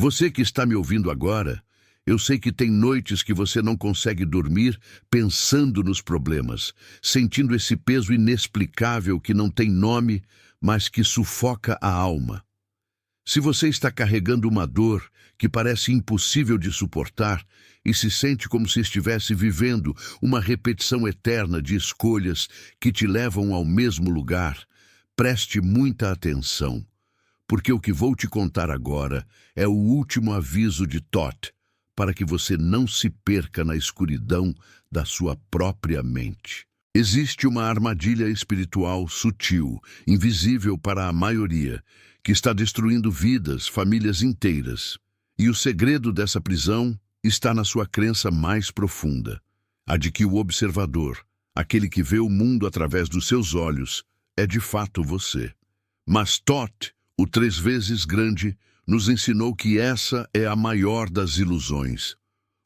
Você que está me ouvindo agora, eu sei que tem noites que você não consegue dormir pensando nos problemas, sentindo esse peso inexplicável que não tem nome, mas que sufoca a alma. Se você está carregando uma dor que parece impossível de suportar e se sente como se estivesse vivendo uma repetição eterna de escolhas que te levam ao mesmo lugar, preste muita atenção, porque o que vou te contar agora é o último aviso de Thoth, para que você não se perca na escuridão da sua própria mente. Existe uma armadilha espiritual sutil, invisível para a maioria, que está destruindo vidas, famílias inteiras. E o segredo dessa prisão está na sua crença mais profunda, a de que o observador, aquele que vê o mundo através dos seus olhos, é de fato você. Mas Thoth, o 3 vezes grande, nos ensinou que essa é a maior das ilusões.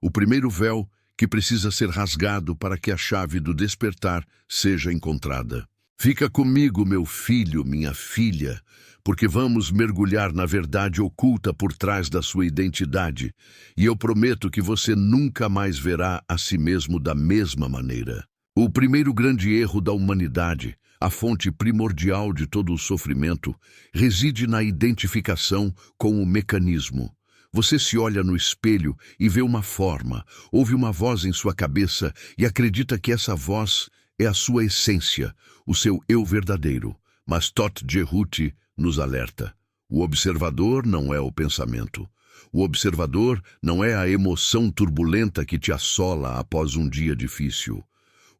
O primeiro véu que precisa ser rasgado para que a chave do despertar seja encontrada. Fica comigo, meu filho, minha filha, porque vamos mergulhar na verdade oculta por trás da sua identidade, e eu prometo que você nunca mais verá a si mesmo da mesma maneira. O primeiro grande erro da humanidade, a fonte primordial de todo o sofrimento, reside na identificação com o mecanismo. Você se olha no espelho e vê uma forma, ouve uma voz em sua cabeça e acredita que essa voz é a sua essência, o seu eu verdadeiro. Mas Thoth Jerhuti nos alerta. O observador não é o pensamento. O observador não é a emoção turbulenta que te assola após um dia difícil.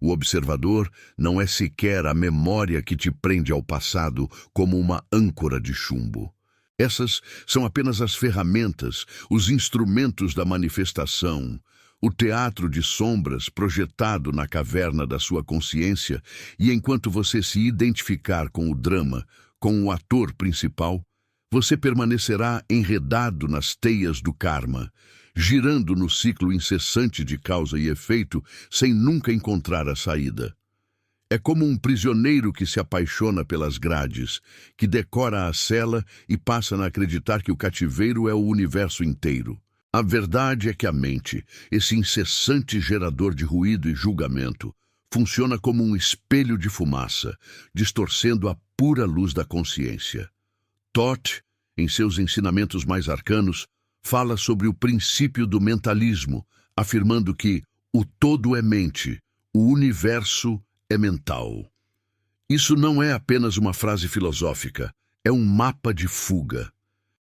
O observador não é sequer a memória que te prende ao passado como uma âncora de chumbo. Essas são apenas as ferramentas, os instrumentos da manifestação, o teatro de sombras projetado na caverna da sua consciência, e enquanto você se identificar com o drama, com o ator principal, você permanecerá enredado nas teias do karma, girando no ciclo incessante de causa e efeito, sem nunca encontrar a saída. É como um prisioneiro que se apaixona pelas grades, que decora a cela e passa a acreditar que o cativeiro é o universo inteiro. A verdade é que a mente, esse incessante gerador de ruído e julgamento, funciona como um espelho de fumaça, distorcendo a pura luz da consciência. Thoth, em seus ensinamentos mais arcanos, fala sobre o princípio do mentalismo, afirmando que o todo é mente, o universo é mental. Isso não é apenas uma frase filosófica, é um mapa de fuga.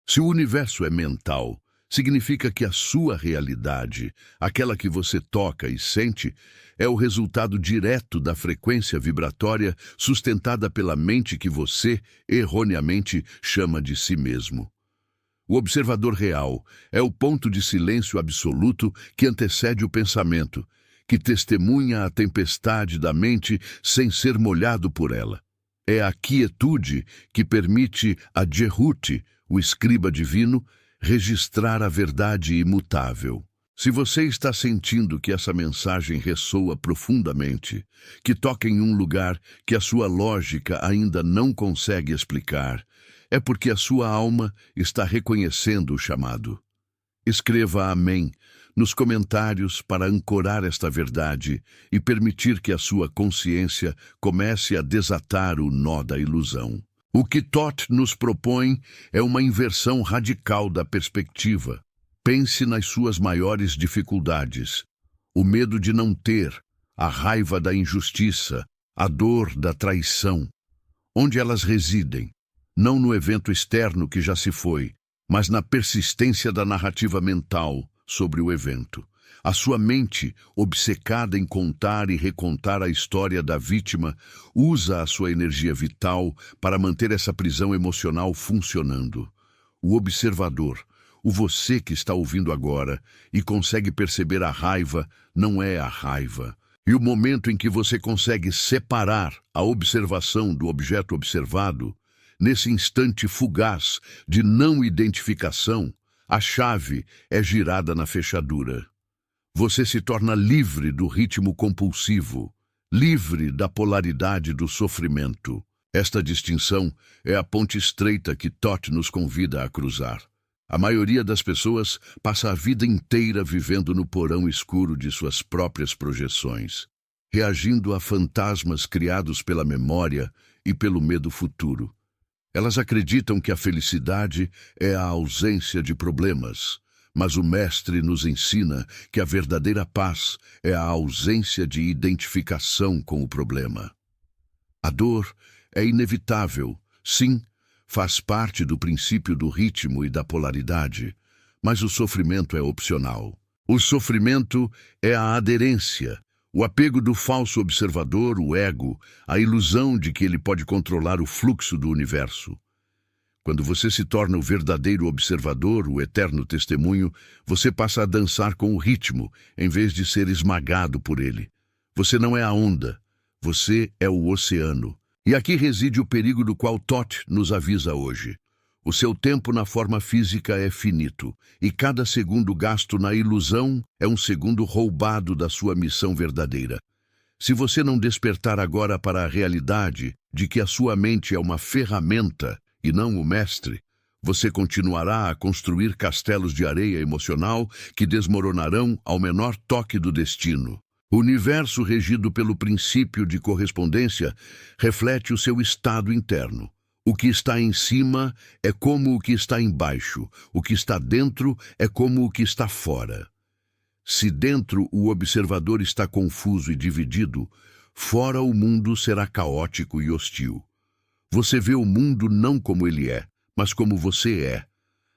Se o universo é mental, significa que a sua realidade, aquela que você toca e sente, é o resultado direto da frequência vibratória sustentada pela mente que você, erroneamente, chama de si mesmo. O observador real é o ponto de silêncio absoluto que antecede o pensamento, que testemunha a tempestade da mente sem ser molhado por ela. É a quietude que permite a Jerhuti, o escriba divino, registrar a verdade imutável. Se você está sentindo que essa mensagem ressoa profundamente, que toca em um lugar que a sua lógica ainda não consegue explicar, é porque a sua alma está reconhecendo o chamado. Escreva Amém nos comentários para ancorar esta verdade e permitir que a sua consciência comece a desatar o nó da ilusão. O que Thoth nos propõe é uma inversão radical da perspectiva. Pense nas suas maiores dificuldades, o medo de não ter, a raiva da injustiça, a dor da traição. Onde elas residem? Não no evento externo que já se foi, mas na persistência da narrativa mental sobre o evento. A sua mente, obcecada em contar e recontar a história da vítima, usa a sua energia vital para manter essa prisão emocional funcionando. O observador, o você que está ouvindo agora e consegue perceber a raiva, não é a raiva. E o momento em que você consegue separar a observação do objeto observado, nesse instante fugaz de não identificação, a chave é girada na fechadura. Você se torna livre do ritmo compulsivo, livre da polaridade do sofrimento. Esta distinção é a ponte estreita que Thoth nos convida a cruzar. A maioria das pessoas passa a vida inteira vivendo no porão escuro de suas próprias projeções, reagindo a fantasmas criados pela memória e pelo medo futuro. Elas acreditam que a felicidade é a ausência de problemas, mas o Mestre nos ensina que a verdadeira paz é a ausência de identificação com o problema. A dor é inevitável, sim, faz parte do princípio do ritmo e da polaridade, mas o sofrimento é opcional. O sofrimento é a aderência, o apego do falso observador, o ego, a ilusão de que ele pode controlar o fluxo do universo. Quando você se torna o verdadeiro observador, o eterno testemunho, você passa a dançar com o ritmo, em vez de ser esmagado por ele. Você não é a onda, você é o oceano. E aqui reside o perigo do qual Thoth nos avisa hoje. O seu tempo na forma física é finito, e cada segundo gasto na ilusão é um segundo roubado da sua missão verdadeira. Se você não despertar agora para a realidade de que a sua mente é uma ferramenta e não o mestre, você continuará a construir castelos de areia emocional que desmoronarão ao menor toque do destino. O universo regido pelo princípio de correspondência reflete o seu estado interno. O que está em cima é como o que está embaixo, o que está dentro é como o que está fora. Se dentro o observador está confuso e dividido, fora o mundo será caótico e hostil. Você vê o mundo não como ele é, mas como você é.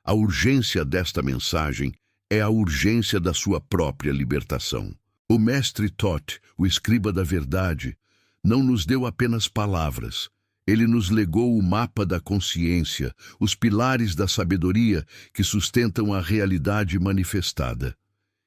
A urgência desta mensagem é a urgência da sua própria libertação. O mestre Thoth, o escriba da verdade, não nos deu apenas palavras. Ele nos legou o mapa da consciência, os pilares da sabedoria que sustentam a realidade manifestada.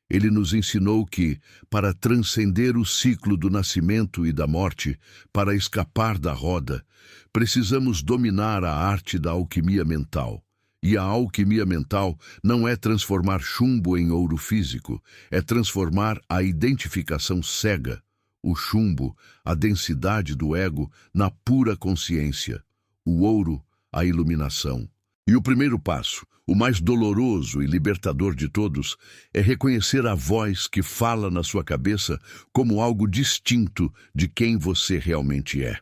Ele nos ensinou que, para transcender o ciclo do nascimento e da morte, para escapar da roda, precisamos dominar a arte da alquimia mental. E a alquimia mental não é transformar chumbo em ouro físico, é transformar a identificação cega, o chumbo, a densidade do ego, na pura consciência, o ouro, a iluminação. E o primeiro passo, o mais doloroso e libertador de todos, é reconhecer a voz que fala na sua cabeça como algo distinto de quem você realmente é.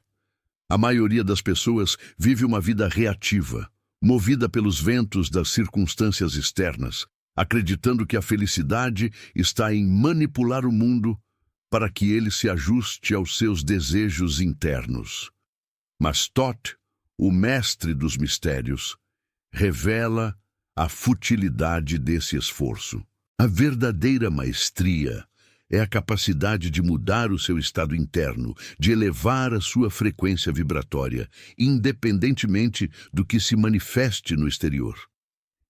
A maioria das pessoas vive uma vida reativa, movida pelos ventos das circunstâncias externas, acreditando que a felicidade está em manipular o mundo para que ele se ajuste aos seus desejos internos. Mas Thoth, o mestre dos mistérios, revela a futilidade desse esforço. A verdadeira maestria é a capacidade de mudar o seu estado interno, de elevar a sua frequência vibratória, independentemente do que se manifeste no exterior.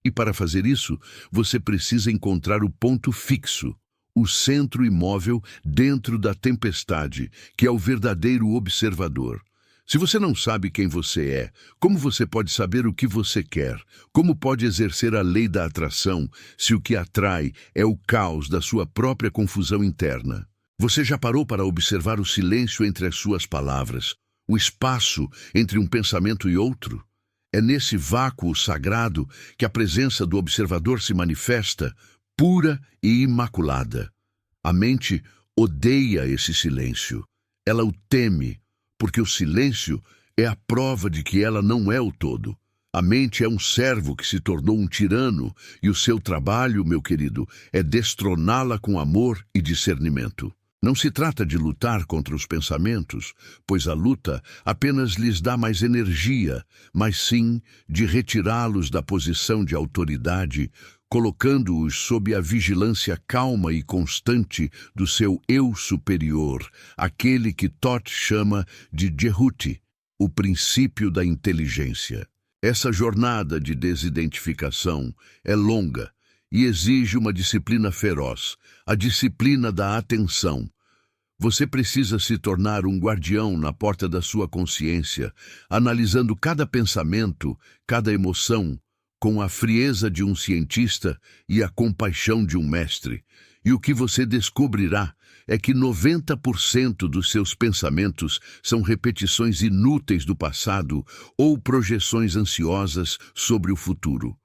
E para fazer isso, você precisa encontrar o ponto fixo, o centro imóvel dentro da tempestade, que é o verdadeiro observador. Se você não sabe quem você é, como você pode saber o que você quer? Como pode exercer a lei da atração se o que atrai é o caos da sua própria confusão interna? Você já parou para observar o silêncio entre as suas palavras, o espaço entre um pensamento e outro? É nesse vácuo sagrado que a presença do observador se manifesta, pura e imaculada. A mente odeia esse silêncio. Ela o teme, porque o silêncio é a prova de que ela não é o todo. A mente é um servo que se tornou um tirano, e o seu trabalho, meu querido, é destroná-la com amor e discernimento. Não se trata de lutar contra os pensamentos, pois a luta apenas lhes dá mais energia, mas sim de retirá-los da posição de autoridade, colocando-os sob a vigilância calma e constante do seu eu superior, aquele que Thoth chama de Jehuti, o princípio da inteligência. Essa jornada de desidentificação é longa e exige uma disciplina feroz, a disciplina da atenção. Você precisa se tornar um guardião na porta da sua consciência, analisando cada pensamento, cada emoção, com a frieza de um cientista e a compaixão de um mestre. E o que você descobrirá é que 90% dos seus pensamentos são repetições inúteis do passado ou projeções ansiosas sobre o futuro.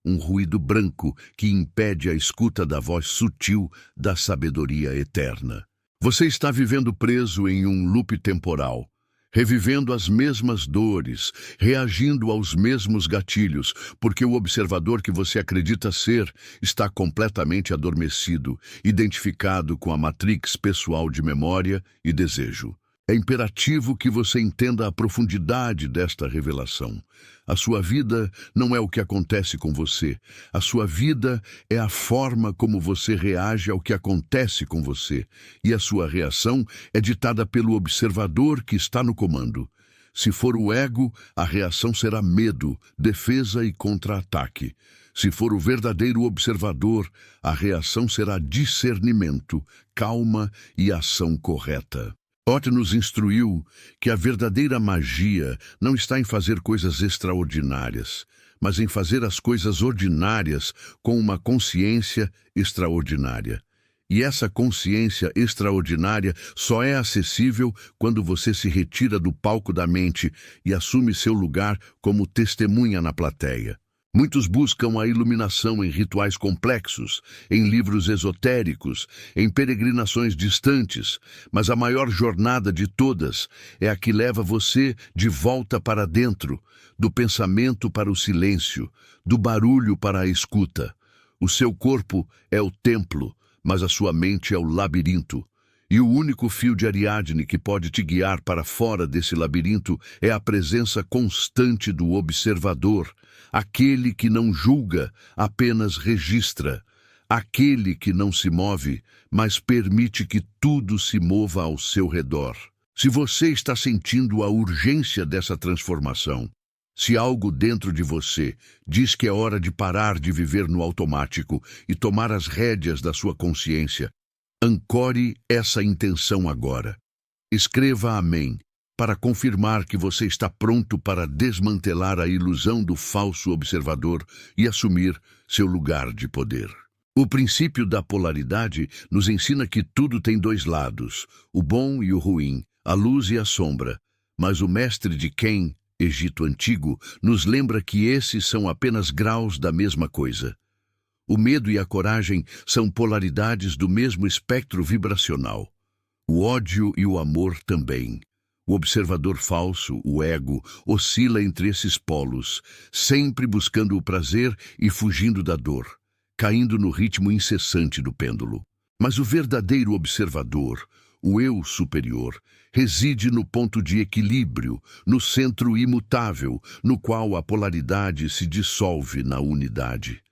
um ruído branco que impede a escuta da voz sutil da sabedoria eterna. Você está vivendo preso em um loop temporal, revivendo as mesmas dores, reagindo aos mesmos gatilhos, porque o observador que você acredita ser está completamente adormecido, identificado com a matrix pessoal de memória e desejo. É imperativo que você entenda a profundidade desta revelação. A sua vida não é o que acontece com você. A sua vida é a forma como você reage ao que acontece com você. E a sua reação é ditada pelo observador que está no comando. Se for o ego, a reação será medo, defesa e contra-ataque. Se for o verdadeiro observador, a reação será discernimento, calma e ação correta. Todd nos instruiu que a verdadeira magia não está em fazer coisas extraordinárias, mas em fazer as coisas ordinárias com uma consciência extraordinária. E essa consciência extraordinária só é acessível quando você se retira do palco da mente e assume seu lugar como testemunha na plateia. Muitos buscam a iluminação em rituais complexos, em livros esotéricos, em peregrinações distantes, mas a maior jornada de todas é a que leva você de volta para dentro, do pensamento para o silêncio, do barulho para a escuta. O seu corpo é o templo, mas a sua mente é o labirinto. E o único fio de Ariadne que pode te guiar para fora desse labirinto é a presença constante do observador, aquele que não julga, apenas registra, aquele que não se move, mas permite que tudo se mova ao seu redor. Se você está sentindo a urgência dessa transformação, se algo dentro de você diz que é hora de parar de viver no automático e tomar as rédeas da sua consciência, ancore essa intenção agora. Escreva amém, para confirmar que você está pronto para desmantelar a ilusão do falso observador e assumir seu lugar de poder. O princípio da polaridade nos ensina que tudo tem dois lados, o bom e o ruim, a luz e a sombra. Mas o mestre de Qin, Egito Antigo, nos lembra que esses são apenas graus da mesma coisa. O medo e a coragem são polaridades do mesmo espectro vibracional. O ódio e o amor também. O observador falso, o ego, oscila entre esses polos, sempre buscando o prazer e fugindo da dor, caindo no ritmo incessante do pêndulo. Mas o verdadeiro observador, o eu superior, reside no ponto de equilíbrio, no centro imutável, no qual a polaridade se dissolve na unidade.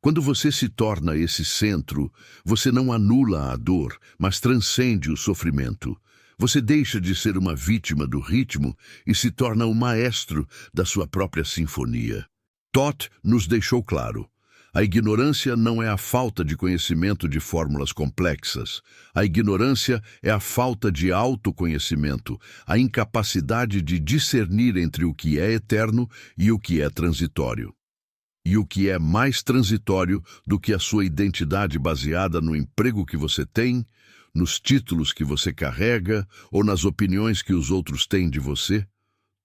Quando você se torna esse centro, você não anula a dor, mas transcende o sofrimento. Você deixa de ser uma vítima do ritmo e se torna um maestro da sua própria sinfonia. Todd nos deixou claro: a ignorância não é a falta de conhecimento de fórmulas complexas. A ignorância é a falta de autoconhecimento, a incapacidade de discernir entre o que é eterno e o que é transitório. E o que é mais transitório do que a sua identidade baseada no emprego que você tem, nos títulos que você carrega ou nas opiniões que os outros têm de você?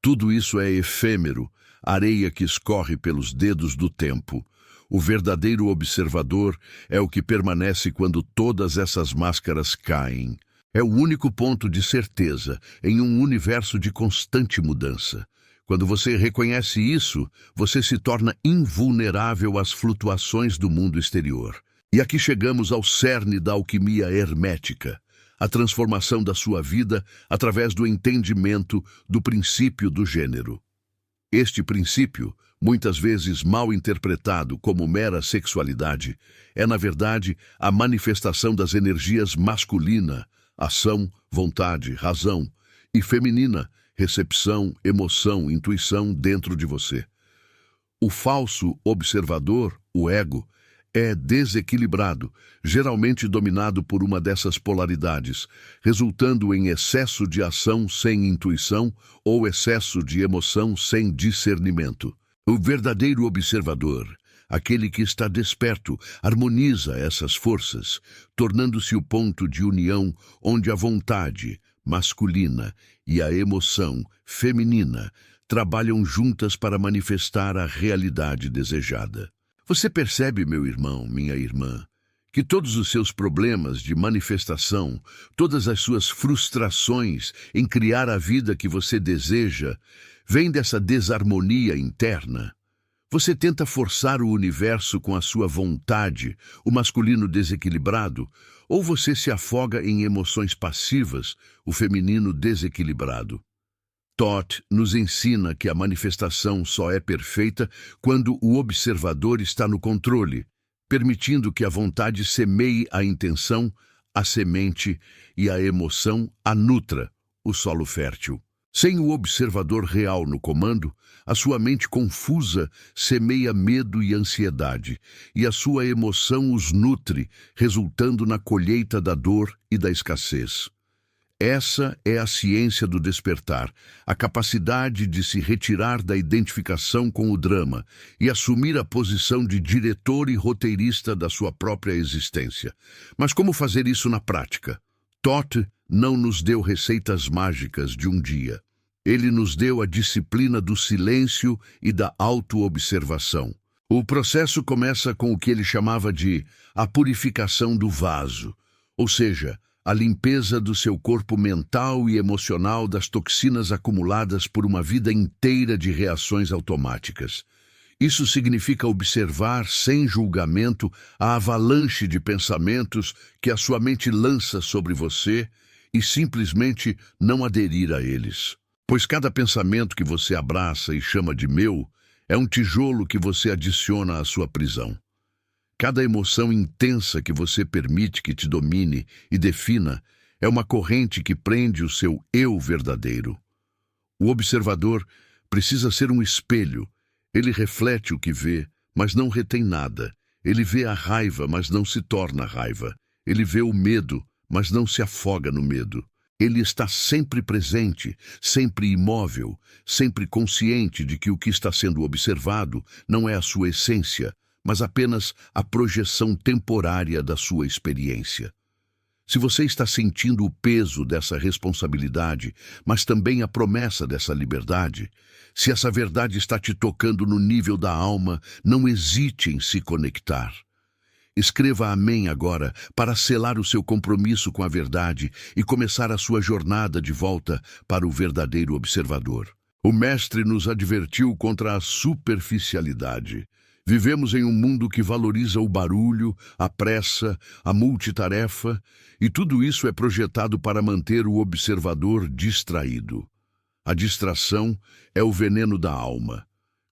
Tudo isso é efêmero, areia que escorre pelos dedos do tempo. O verdadeiro observador é o que permanece quando todas essas máscaras caem. É o único ponto de certeza em um universo de constante mudança. Quando você reconhece isso, você se torna invulnerável às flutuações do mundo exterior. E aqui chegamos ao cerne da alquimia hermética, a transformação da sua vida através do entendimento do princípio do gênero. Este princípio, muitas vezes mal interpretado como mera sexualidade, é, na verdade, a manifestação das energias masculina, ação, vontade, razão, e feminina, recepção, emoção, intuição dentro de você. O falso observador, o ego, é desequilibrado, geralmente dominado por uma dessas polaridades, resultando em excesso de ação sem intuição ou excesso de emoção sem discernimento. O verdadeiro observador, aquele que está desperto, harmoniza essas forças, tornando-se o ponto de união onde a vontade masculina e a emoção feminina trabalham juntas para manifestar a realidade desejada. Você percebe, meu irmão, minha irmã, que todos os seus problemas de manifestação, todas as suas frustrações em criar a vida que você deseja, vêm dessa desarmonia interna? Você tenta forçar o universo com a sua vontade, o masculino desequilibrado, ou você se afoga em emoções passivas, o feminino desequilibrado? Todd nos ensina que a manifestação só é perfeita quando o observador está no controle, permitindo que a vontade semeie a intenção, a semente e a emoção a nutra, o solo fértil. Sem o observador real no comando, a sua mente confusa semeia medo e ansiedade, e a sua emoção os nutre, resultando na colheita da dor e da escassez. Essa é a ciência do despertar, a capacidade de se retirar da identificação com o drama e assumir a posição de diretor e roteirista da sua própria existência. Mas como fazer isso na prática? Todd não nos deu receitas mágicas de um dia. Ele nos deu a disciplina do silêncio e da autoobservação. O processo começa com o que ele chamava de a purificação do vaso, ou seja, a limpeza do seu corpo mental e emocional das toxinas acumuladas por uma vida inteira de reações automáticas. Isso significa observar, sem julgamento, a avalanche de pensamentos que a sua mente lança sobre você e simplesmente não aderir a eles. Pois cada pensamento que você abraça e chama de meu é um tijolo que você adiciona à sua prisão. Cada emoção intensa que você permite que te domine e defina é uma corrente que prende o seu eu verdadeiro. O observador precisa ser um espelho. Ele reflete o que vê, mas não retém nada. Ele vê a raiva, mas não se torna raiva. Ele vê o medo, mas não se afoga no medo. Ele está sempre presente, sempre imóvel, sempre consciente de que o que está sendo observado não é a sua essência, mas apenas a projeção temporária da sua experiência. Se você está sentindo o peso dessa responsabilidade, mas também a promessa dessa liberdade, se essa verdade está te tocando no nível da alma, não hesite em se conectar. Escreva amém agora para selar o seu compromisso com a verdade e começar a sua jornada de volta para o verdadeiro observador. O Mestre nos advertiu contra a superficialidade. Vivemos em um mundo que valoriza o barulho, a pressa, a multitarefa, e tudo isso é projetado para manter o observador distraído. A distração é o veneno da alma.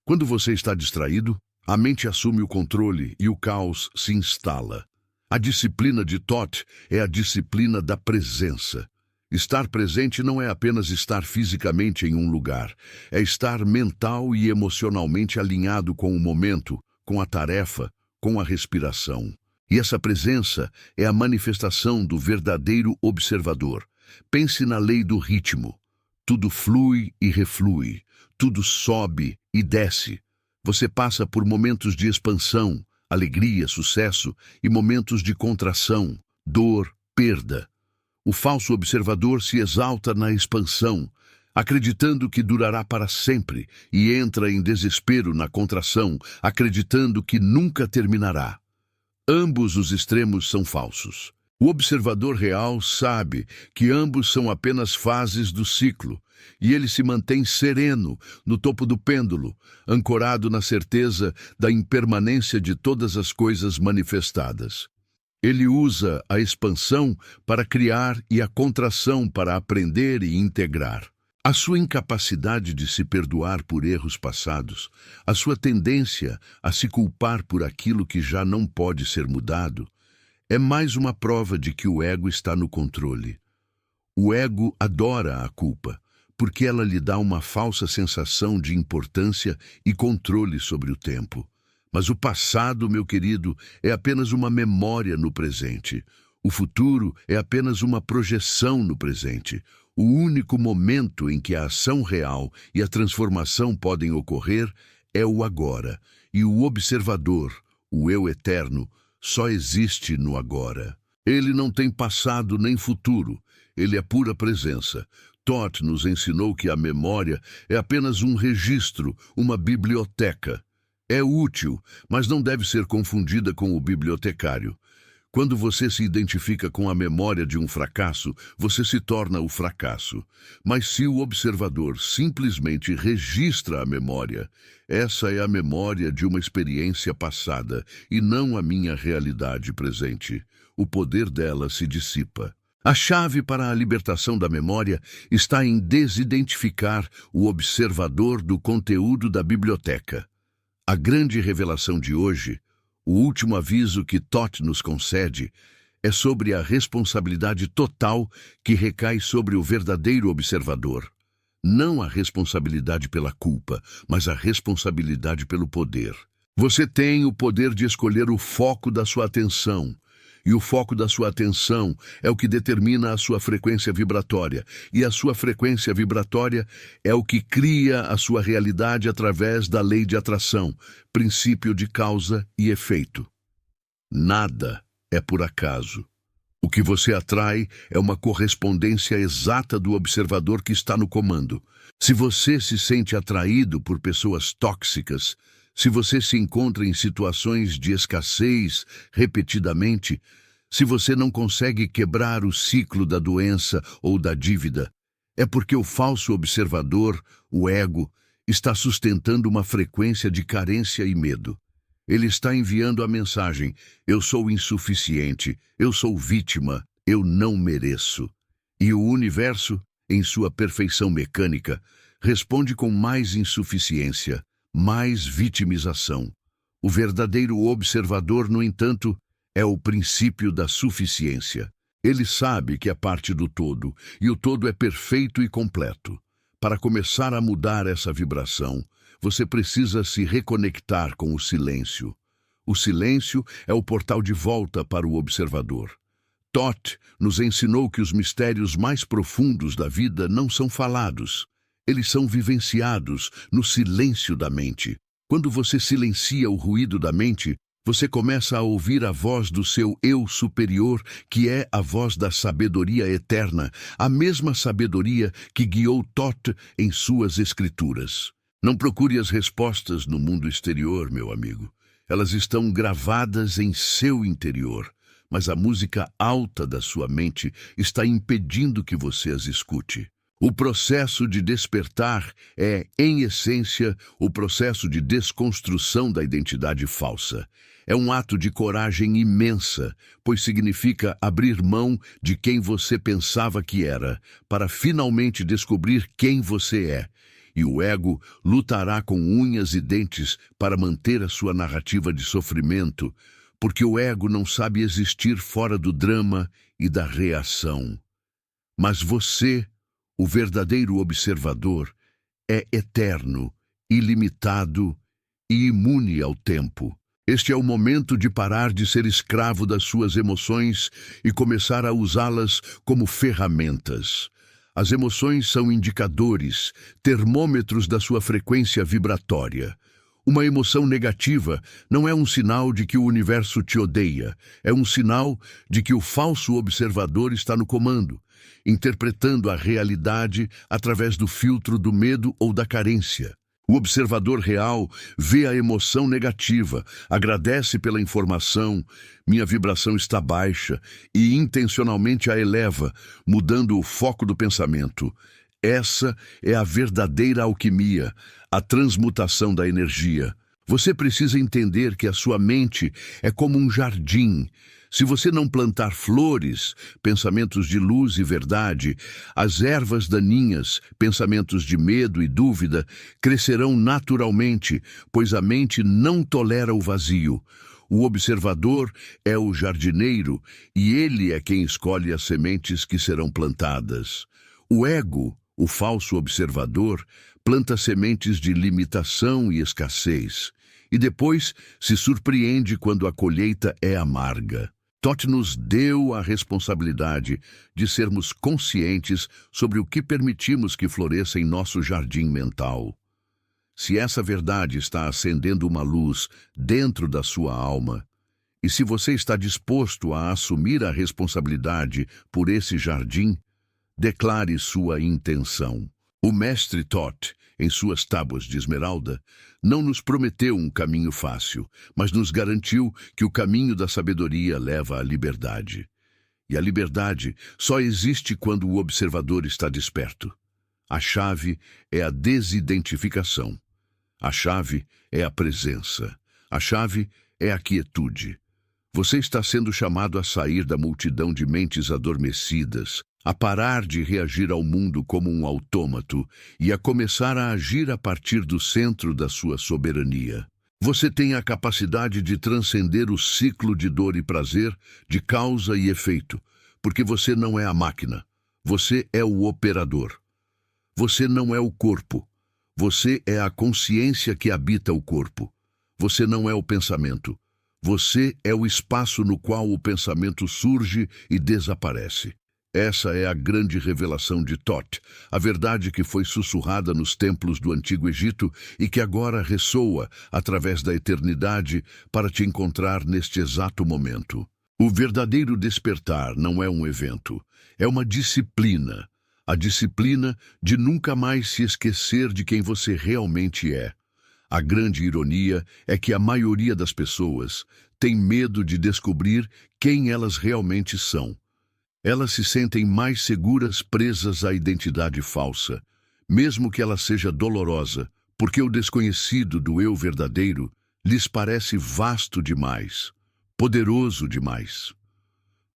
Quando você está distraído, a mente assume o controle e o caos se instala. A disciplina de Todd é a disciplina da presença. Estar presente não é apenas estar fisicamente em um lugar, é estar mental e emocionalmente alinhado com o momento, com a tarefa, com a respiração. E essa presença é a manifestação do verdadeiro observador. Pense na lei do ritmo. Tudo flui e reflui, tudo sobe e desce. Você passa por momentos de expansão, alegria, sucesso e momentos de contração, dor, perda. O falso observador se exalta na expansão, acreditando que durará para sempre, e entra em desespero na contração, acreditando que nunca terminará. Ambos os extremos são falsos. O observador real sabe que ambos são apenas fases do ciclo, e ele se mantém sereno no topo do pêndulo, ancorado na certeza da impermanência de todas as coisas manifestadas. Ele usa a expansão para criar e a contração para aprender e integrar. A sua incapacidade de se perdoar por erros passados, a sua tendência a se culpar por aquilo que já não pode ser mudado, é mais uma prova de que o ego está no controle. O ego adora a culpa, porque ela lhe dá uma falsa sensação de importância e controle sobre o tempo. Mas o passado, meu querido, é apenas uma memória no presente. O futuro é apenas uma projeção no presente. O único momento em que a ação real e a transformação podem ocorrer é o agora. E o observador, o eu eterno, só existe no agora. Ele não tem passado nem futuro. Ele é pura presença. Todd nos ensinou que a memória é apenas um registro, uma biblioteca. É útil, mas não deve ser confundida com o bibliotecário. Quando você se identifica com a memória de um fracasso, você se torna o fracasso. Mas se o observador simplesmente registra a memória, essa é a memória de uma experiência passada e não a minha realidade presente. O poder dela se dissipa. A chave para a libertação da memória está em desidentificar o observador do conteúdo da biblioteca. A grande revelação de hoje, o último aviso que Thoth nos concede, é sobre a responsabilidade total que recai sobre o verdadeiro observador. Não a responsabilidade pela culpa, mas a responsabilidade pelo poder. Você tem o poder de escolher o foco da sua atenção. E o foco da sua atenção é o que determina a sua frequência vibratória. E a sua frequência vibratória é o que cria a sua realidade através da lei de atração, princípio de causa e efeito. Nada é por acaso. O que você atrai é uma correspondência exata do observador que está no comando. Se você se sente atraído por pessoas tóxicas, se você se encontra em situações de escassez repetidamente, se você não consegue quebrar o ciclo da doença ou da dívida, é porque o falso observador, o ego, está sustentando uma frequência de carência e medo. Ele está enviando a mensagem: eu sou insuficiente, eu sou vítima, eu não mereço. E o universo, em sua perfeição mecânica, responde com mais insuficiência, mais vitimização. O verdadeiro observador, no entanto, é o princípio da suficiência. Ele sabe que é parte do todo, e o todo é perfeito e completo. Para começar a mudar essa vibração, você precisa se reconectar com o silêncio. O silêncio é o portal de volta para o observador. Thoth nos ensinou que os mistérios mais profundos da vida não são falados. Eles são vivenciados no silêncio da mente. Quando você silencia o ruído da mente, você começa a ouvir a voz do seu eu superior, que é a voz da sabedoria eterna, a mesma sabedoria que guiou Thoth em suas escrituras. Não procure as respostas no mundo exterior, meu amigo. Elas estão gravadas em seu interior, mas a música alta da sua mente está impedindo que você as escute. O processo de despertar é, em essência, o processo de desconstrução da identidade falsa. É um ato de coragem imensa, pois significa abrir mão de quem você pensava que era, para finalmente descobrir quem você é. E o ego lutará com unhas e dentes para manter a sua narrativa de sofrimento, porque o ego não sabe existir fora do drama e da reação. Mas você, o verdadeiro observador, é eterno, ilimitado e imune ao tempo. Este é o momento de parar de ser escravo das suas emoções e começar a usá-las como ferramentas. As emoções são indicadores, termômetros da sua frequência vibratória. Uma emoção negativa não é um sinal de que o universo te odeia, é um sinal de que o falso observador está no comando, interpretando a realidade através do filtro do medo ou da carência. O observador real vê a emoção negativa, agradece pela informação, minha vibração está baixa, e intencionalmente a eleva, mudando o foco do pensamento. Essa é a verdadeira alquimia, a transmutação da energia. Você precisa entender que a sua mente é como um jardim. Se você não plantar flores, pensamentos de luz e verdade, as ervas daninhas, pensamentos de medo e dúvida, crescerão naturalmente, pois a mente não tolera o vazio. O observador é o jardineiro e ele é quem escolhe as sementes que serão plantadas. O ego, o falso observador, planta sementes de limitação e escassez, e depois se surpreende quando a colheita é amarga. Thoth nos deu a responsabilidade de sermos conscientes sobre o que permitimos que floresça em nosso jardim mental. Se essa verdade está acendendo uma luz dentro da sua alma, e se você está disposto a assumir a responsabilidade por esse jardim, declare sua intenção. O mestre Thoth, em suas tábuas de esmeralda, não nos prometeu um caminho fácil, mas nos garantiu que o caminho da sabedoria leva à liberdade. E a liberdade só existe quando o observador está desperto. A chave é a desidentificação. A chave é a presença. A chave é a quietude. Você está sendo chamado a sair da multidão de mentes adormecidas, a parar de reagir ao mundo como um autômato e a começar a agir a partir do centro da sua soberania. Você tem a capacidade de transcender o ciclo de dor e prazer, de causa e efeito, porque você não é a máquina, você é o operador. Você não é o corpo, você é a consciência que habita o corpo. Você não é o pensamento, você é o espaço no qual o pensamento surge e desaparece. Essa é a grande revelação de Thoth, a verdade que foi sussurrada nos templos do Antigo Egito e que agora ressoa através da eternidade para te encontrar neste exato momento. O verdadeiro despertar não é um evento, é uma disciplina. A disciplina de nunca mais se esquecer de quem você realmente é. A grande ironia é que a maioria das pessoas tem medo de descobrir quem elas realmente são. Elas se sentem mais seguras presas à identidade falsa, mesmo que ela seja dolorosa, porque o desconhecido do eu verdadeiro lhes parece vasto demais, poderoso demais.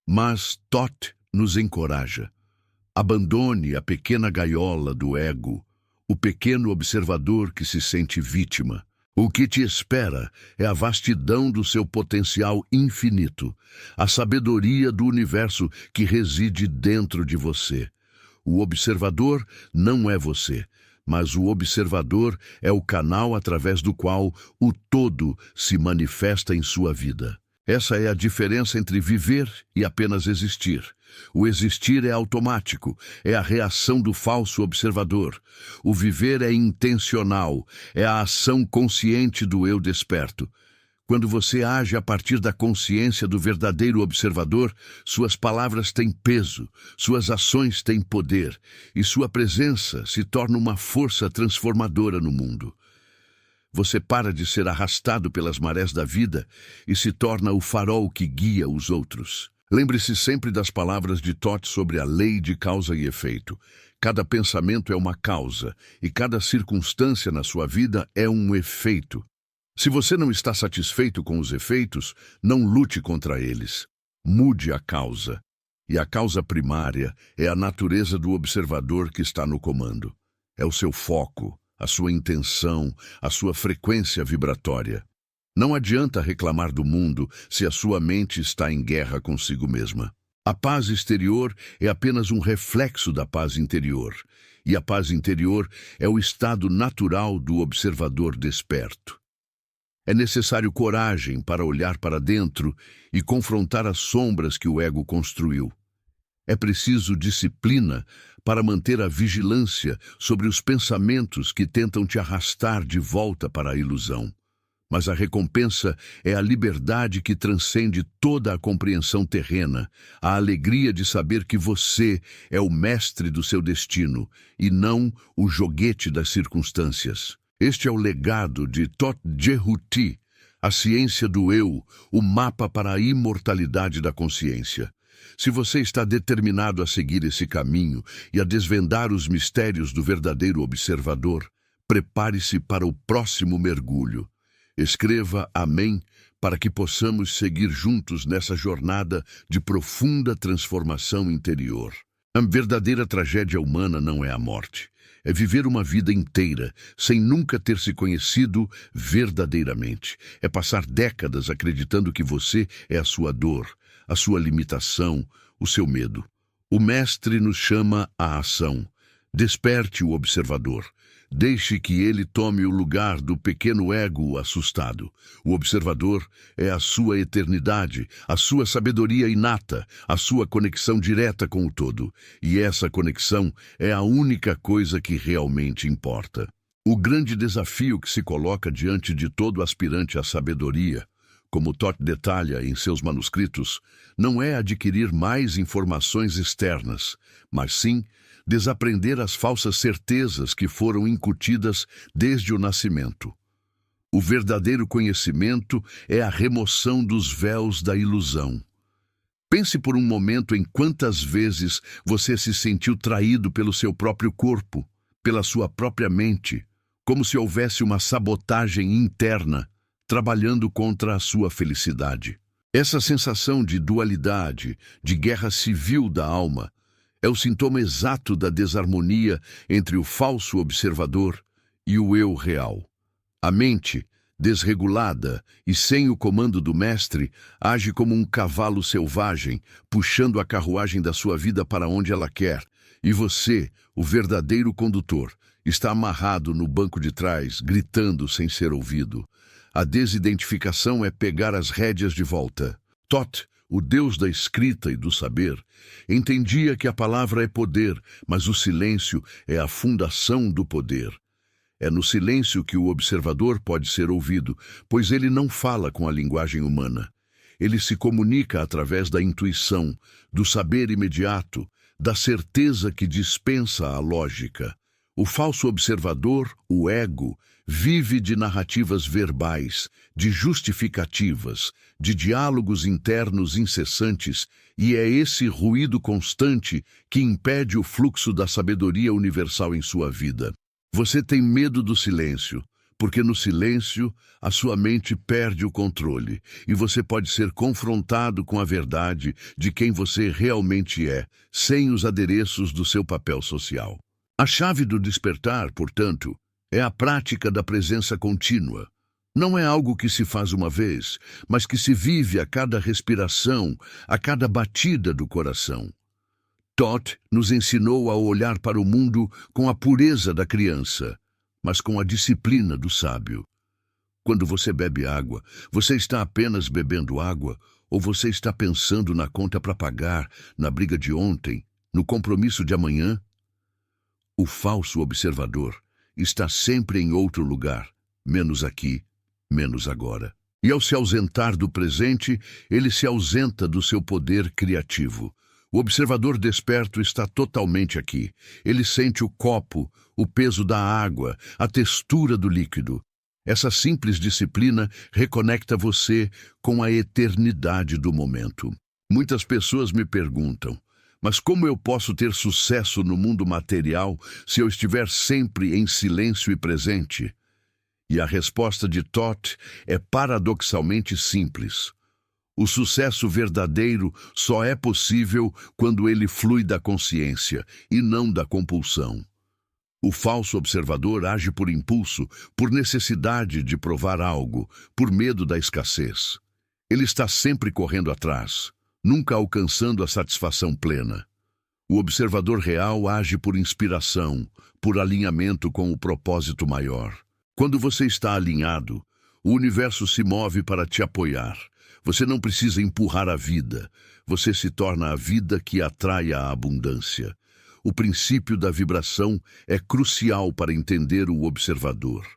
Mas Thoth nos encoraja. Abandone a pequena gaiola do ego, o pequeno observador que se sente vítima. O que te espera é a vastidão do seu potencial infinito, a sabedoria do universo que reside dentro de você. O observador não é você, mas o observador é o canal através do qual o todo se manifesta em sua vida. Essa é a diferença entre viver e apenas existir. O existir é automático, é a reação do falso observador. O viver é intencional, é a ação consciente do eu desperto. Quando você age a partir da consciência do verdadeiro observador, suas palavras têm peso, suas ações têm poder, e sua presença se torna uma força transformadora no mundo. Você para de ser arrastado pelas marés da vida e se torna o farol que guia os outros. Lembre-se sempre das palavras de Thoth sobre a lei de causa e efeito. Cada pensamento é uma causa e cada circunstância na sua vida é um efeito. Se você não está satisfeito com os efeitos, não lute contra eles. Mude a causa. E a causa primária é a natureza do observador que está no comando. É o seu foco, a sua intenção, a sua frequência vibratória. Não adianta reclamar do mundo se a sua mente está em guerra consigo mesma. A paz exterior é apenas um reflexo da paz interior, e a paz interior é o estado natural do observador desperto. É necessário coragem para olhar para dentro e confrontar as sombras que o ego construiu. É preciso disciplina para manter a vigilância sobre os pensamentos que tentam te arrastar de volta para a ilusão. Mas a recompensa é a liberdade que transcende toda a compreensão terrena, a alegria de saber que você é o mestre do seu destino e não o joguete das circunstâncias. Este é o legado de Thoth Jehuti, a ciência do eu, o mapa para a imortalidade da consciência. Se você está determinado a seguir esse caminho e a desvendar os mistérios do verdadeiro observador, prepare-se para o próximo mergulho. Escreva Amém para que possamos seguir juntos nessa jornada de profunda transformação interior. A verdadeira tragédia humana não é a morte. É viver uma vida inteira sem nunca ter se conhecido verdadeiramente. É passar décadas acreditando que você é a sua dor, a sua limitação, o seu medo. O Mestre nos chama à ação. Desperte o observador. Deixe que ele tome o lugar do pequeno ego assustado. O observador é a sua eternidade, a sua sabedoria inata, a sua conexão direta com o todo. E essa conexão é a única coisa que realmente importa. O grande desafio que se coloca diante de todo aspirante à sabedoria, como Toth detalha em seus manuscritos, não é adquirir mais informações externas, mas sim desaprender as falsas certezas que foram incutidas desde o nascimento. O verdadeiro conhecimento é a remoção dos véus da ilusão. Pense por um momento em quantas vezes você se sentiu traído pelo seu próprio corpo, pela sua própria mente, como se houvesse uma sabotagem interna trabalhando contra a sua felicidade. Essa sensação de dualidade, de guerra civil da alma, é o sintoma exato da desarmonia entre o falso observador e o eu real. A mente, desregulada e sem o comando do mestre, age como um cavalo selvagem, puxando a carruagem da sua vida para onde ela quer, e você, o verdadeiro condutor, está amarrado no banco de trás, gritando sem ser ouvido. A desidentificação é pegar as rédeas de volta. Toth, o deus da escrita e do saber, entendia que a palavra é poder, mas o silêncio é a fundação do poder. É no silêncio que o observador pode ser ouvido, pois ele não fala com a linguagem humana. Ele se comunica através da intuição, do saber imediato, da certeza que dispensa a lógica. O falso observador, o ego, vive de narrativas verbais, de justificativas, de diálogos internos incessantes, e é esse ruído constante que impede o fluxo da sabedoria universal em sua vida. Você tem medo do silêncio, porque no silêncio a sua mente perde o controle e você pode ser confrontado com a verdade de quem você realmente é, sem os adereços do seu papel social. A chave do despertar, portanto, é a prática da presença contínua. Não é algo que se faz uma vez, mas que se vive a cada respiração, a cada batida do coração. Toth nos ensinou a olhar para o mundo com a pureza da criança, mas com a disciplina do sábio. Quando você bebe água, você está apenas bebendo água ou você está pensando na conta para pagar, na briga de ontem, no compromisso de amanhã? O falso observador está sempre em outro lugar, menos aqui, menos agora. E ao se ausentar do presente, ele se ausenta do seu poder criativo. O observador desperto está totalmente aqui. Ele sente o copo, o peso da água, a textura do líquido. Essa simples disciplina reconecta você com a eternidade do momento. Muitas pessoas me perguntam, mas como eu posso ter sucesso no mundo material se eu estiver sempre em silêncio e presente? E a resposta de Toth é paradoxalmente simples. O sucesso verdadeiro só é possível quando ele flui da consciência e não da compulsão. O falso observador age por impulso, por necessidade de provar algo, por medo da escassez. Ele está sempre correndo atrás, nunca alcançando a satisfação plena. O observador real age por inspiração, por alinhamento com o propósito maior. Quando você está alinhado, o universo se move para te apoiar. Você não precisa empurrar a vida, você se torna a vida que atrai a abundância. O princípio da vibração é crucial para entender o observador.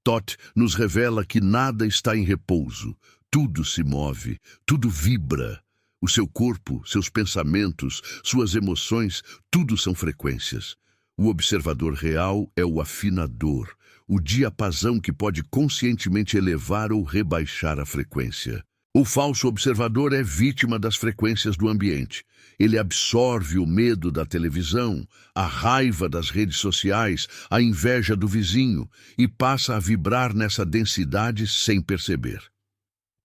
Toth nos revela que nada está em repouso, tudo se move, tudo vibra. O seu corpo, seus pensamentos, suas emoções, tudo são frequências. O observador real é o afinador, o diapasão que pode conscientemente elevar ou rebaixar a frequência. O falso observador é vítima das frequências do ambiente. Ele absorve o medo da televisão, a raiva das redes sociais, a inveja do vizinho e passa a vibrar nessa densidade sem perceber.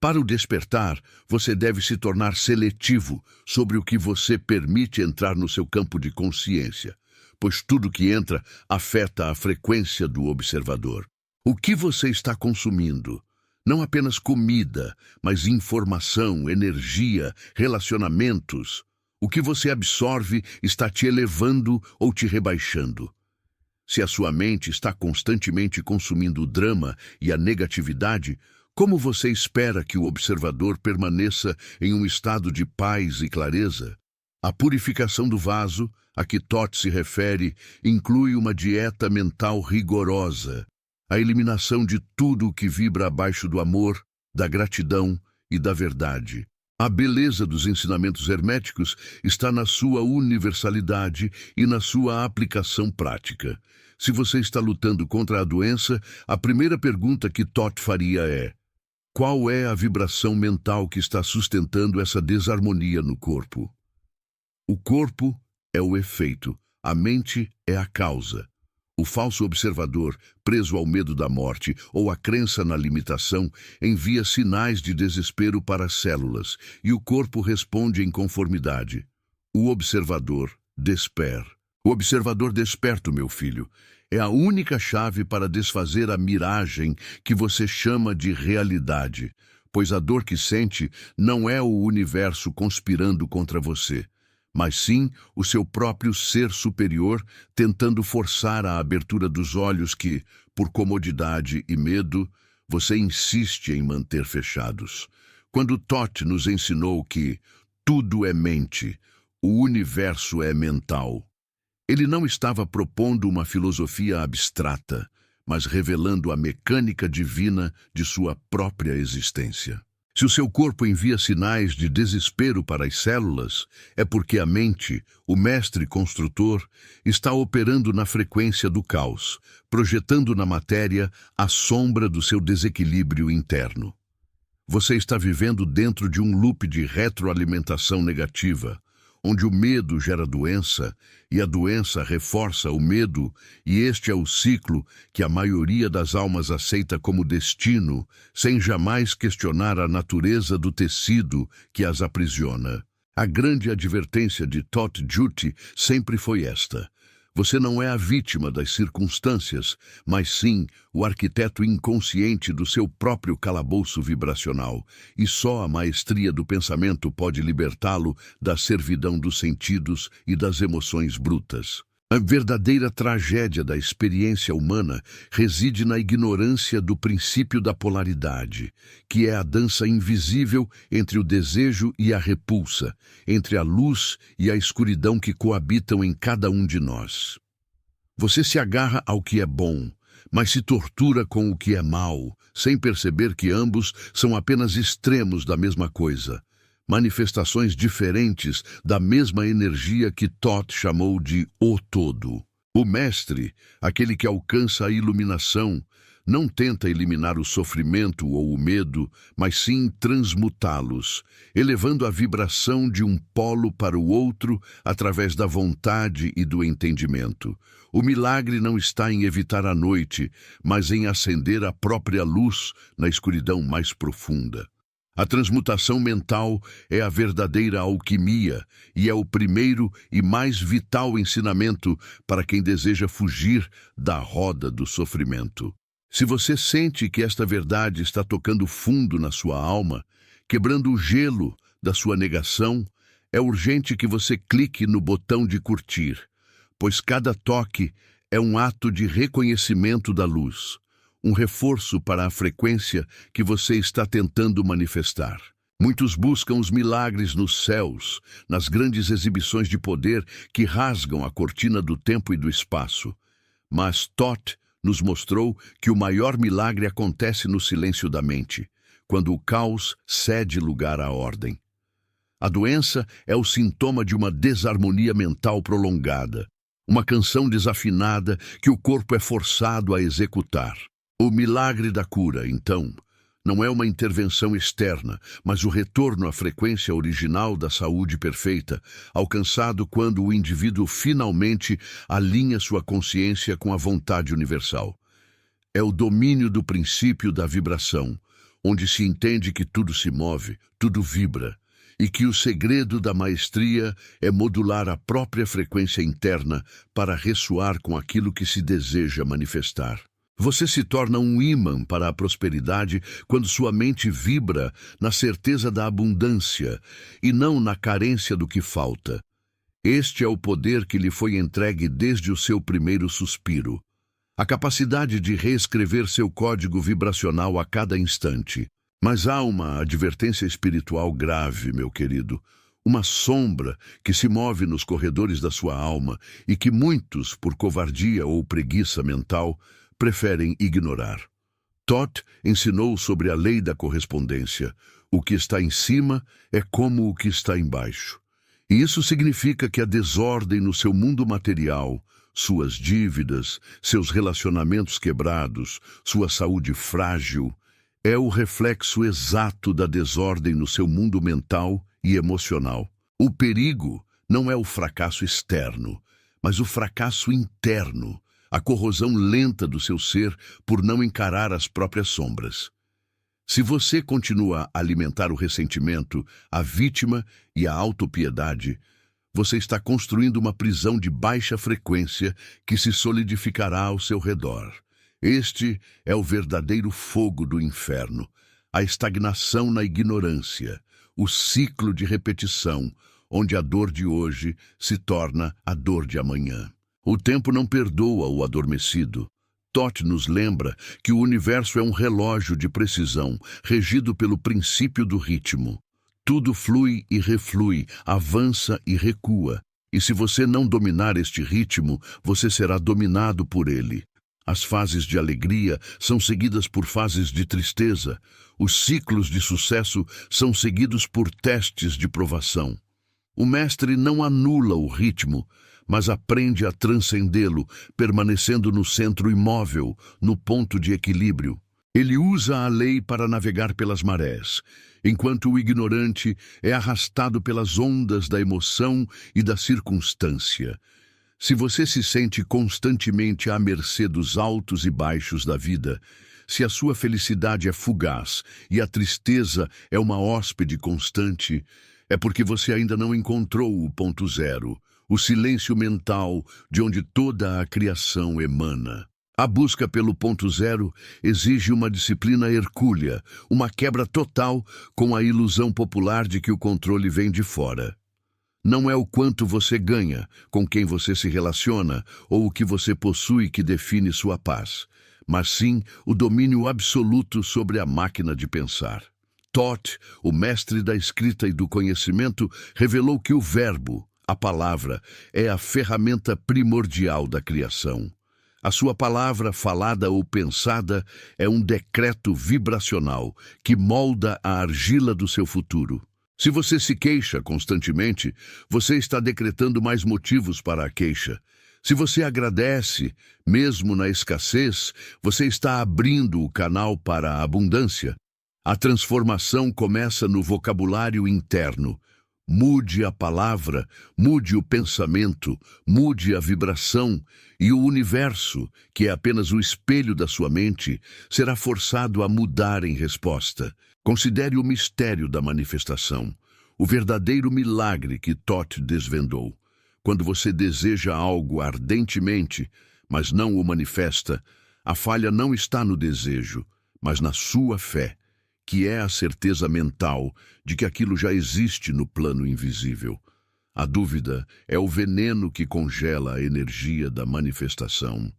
Para o despertar, você deve se tornar seletivo sobre o que você permite entrar no seu campo de consciência, pois tudo que entra afeta a frequência do observador. O que você está consumindo? Não apenas comida, mas informação, energia, relacionamentos. O que você absorve está te elevando ou te rebaixando. Se a sua mente está constantemente consumindo o drama e a negatividade, como você espera que o observador permaneça em um estado de paz e clareza? A purificação do vaso, a que Toth se refere, inclui uma dieta mental rigorosa, a eliminação de tudo o que vibra abaixo do amor, da gratidão e da verdade. A beleza dos ensinamentos herméticos está na sua universalidade e na sua aplicação prática. Se você está lutando contra a doença, a primeira pergunta que Thoth faria é: qual é a vibração mental que está sustentando essa desarmonia no corpo? O corpo é o efeito, a mente é a causa. O falso observador, preso ao medo da morte ou à crença na limitação, envia sinais de desespero para as células e o corpo responde em conformidade. O observador desper. O observador desperto, meu filho, é a única chave para desfazer a miragem que você chama de realidade, pois a dor que sente não é o universo conspirando contra você, mas sim o seu próprio ser superior tentando forçar a abertura dos olhos que, por comodidade e medo, você insiste em manter fechados. Quando Thoth nos ensinou que tudo é mente, o universo é mental, ele não estava propondo uma filosofia abstrata, mas revelando a mecânica divina de sua própria existência. Se o seu corpo envia sinais de desespero para as células, é porque a mente, o mestre construtor, está operando na frequência do caos, projetando na matéria a sombra do seu desequilíbrio interno. Você está vivendo dentro de um loop de retroalimentação negativa, onde o medo gera doença e a doença reforça o medo, e este é o ciclo que a maioria das almas aceita como destino, sem jamais questionar a natureza do tecido que as aprisiona. A grande advertência de Thoth Juti sempre foi esta: você não é a vítima das circunstâncias, mas sim o arquiteto inconsciente do seu próprio calabouço vibracional, e só a maestria do pensamento pode libertá-lo da servidão dos sentidos e das emoções brutas. A verdadeira tragédia da experiência humana reside na ignorância do princípio da polaridade, que é a dança invisível entre o desejo e a repulsa, entre a luz e a escuridão que coabitam em cada um de nós. Você se agarra ao que é bom, mas se tortura com o que é mal, sem perceber que ambos são apenas extremos da mesma coisa, manifestações diferentes da mesma energia que Thoth chamou de o todo. O mestre, aquele que alcança a iluminação, não tenta eliminar o sofrimento ou o medo, mas sim transmutá-los, elevando a vibração de um polo para o outro através da vontade e do entendimento. O milagre não está em evitar a noite, mas em acender a própria luz na escuridão mais profunda. A transmutação mental é a verdadeira alquimia e é o primeiro e mais vital ensinamento para quem deseja fugir da roda do sofrimento. Se você sente que esta verdade está tocando fundo na sua alma, quebrando o gelo da sua negação, é urgente que você clique no botão de curtir, pois cada toque é um ato de reconhecimento da luz, um reforço para a frequência que você está tentando manifestar. Muitos buscam os milagres nos céus, nas grandes exibições de poder que rasgam a cortina do tempo e do espaço. Mas Thoth nos mostrou que o maior milagre acontece no silêncio da mente, quando o caos cede lugar à ordem. A doença é o sintoma de uma desarmonia mental prolongada, uma canção desafinada que o corpo é forçado a executar. O milagre da cura, então, não é uma intervenção externa, mas o retorno à frequência original da saúde perfeita, alcançado quando o indivíduo finalmente alinha sua consciência com a vontade universal. É o domínio do princípio da vibração, onde se entende que tudo se move, tudo vibra, e que o segredo da maestria é modular a própria frequência interna para ressoar com aquilo que se deseja manifestar. Você se torna um ímã para a prosperidade quando sua mente vibra na certeza da abundância e não na carência do que falta. Este é o poder que lhe foi entregue desde o seu primeiro suspiro. A capacidade de reescrever seu código vibracional a cada instante. Mas há uma advertência espiritual grave, meu querido. Uma sombra que se move nos corredores da sua alma e que muitos, por covardia ou preguiça mental, preferem ignorar. Thoth ensinou sobre a lei da correspondência, O que está em cima é como o que está embaixo. E isso significa que a desordem no seu mundo material, suas dívidas, seus relacionamentos quebrados, sua saúde frágil, é o reflexo exato da desordem no seu mundo mental e emocional. O perigo não é o fracasso externo, mas o fracasso interno, a corrosão lenta do seu ser por não encarar as próprias sombras. Se você continua a alimentar o ressentimento, a vítima e a autopiedade, você está construindo uma prisão de baixa frequência que se solidificará ao seu redor. Este é o verdadeiro fogo do inferno, a estagnação na ignorância, o ciclo de repetição, onde a dor de hoje se torna a dor de amanhã. O tempo não perdoa o adormecido. Toth nos lembra que o universo é um relógio de precisão, regido pelo princípio do ritmo. Tudo flui e reflui, avança e recua. E se você não dominar este ritmo, você será dominado por ele. As fases de alegria são seguidas por fases de tristeza. Os ciclos de sucesso são seguidos por testes de provação. O mestre não anula o ritmo, mas aprende a transcendê-lo, permanecendo no centro imóvel, no ponto de equilíbrio. Ele usa a lei para navegar pelas marés, enquanto o ignorante é arrastado pelas ondas da emoção e da circunstância. Se você se sente constantemente à mercê dos altos e baixos da vida, se a sua felicidade é fugaz e a tristeza é uma hóspede constante, é porque você ainda não encontrou o ponto zero, o silêncio mental de onde toda a criação emana. A busca pelo ponto zero exige uma disciplina hercúlea, uma quebra total com a ilusão popular de que o controle vem de fora. Não é o quanto você ganha, com quem você se relaciona ou o que você possui que define sua paz, mas sim o domínio absoluto sobre a máquina de pensar. Toth, o mestre da escrita e do conhecimento, revelou que o verbo, a palavra, é a ferramenta primordial da criação. A sua palavra, falada ou pensada, é um decreto vibracional que molda a argila do seu futuro. Se você se queixa constantemente, você está decretando mais motivos para a queixa. Se você agradece, mesmo na escassez, você está abrindo o canal para a abundância. A transformação começa no vocabulário interno. Mude a palavra, mude o pensamento, mude a vibração, e o universo, que é apenas o espelho da sua mente, será forçado a mudar em resposta. Considere o mistério da manifestação, o verdadeiro milagre que Toth desvendou. Quando você deseja algo ardentemente, mas não o manifesta, a falha não está no desejo, mas na sua fé, que é a certeza mental de que aquilo já existe no plano invisível. A dúvida é o veneno que congela a energia da manifestação.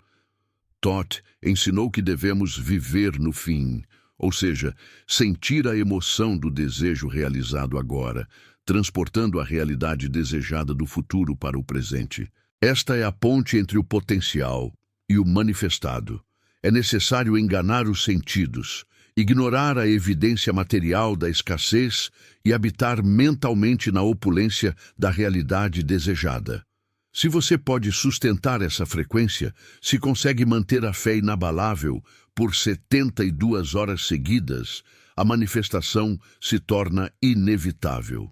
Toth ensinou que devemos viver no fim, ou seja, sentir a emoção do desejo realizado agora, transportando a realidade desejada do futuro para o presente. Esta é a ponte entre o potencial e o manifestado. É necessário enganar os sentidos, ignorar a evidência material da escassez e habitar mentalmente na opulência da realidade desejada. Se você pode sustentar essa frequência, se consegue manter a fé inabalável por 72 horas seguidas, a manifestação se torna inevitável.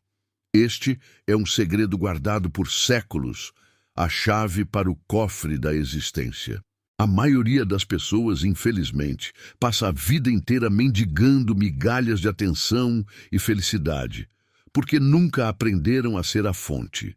Este é um segredo guardado por séculos, a chave para o cofre da existência. A maioria das pessoas, infelizmente, passa a vida inteira mendigando migalhas de atenção e felicidade, porque nunca aprenderam a ser a fonte.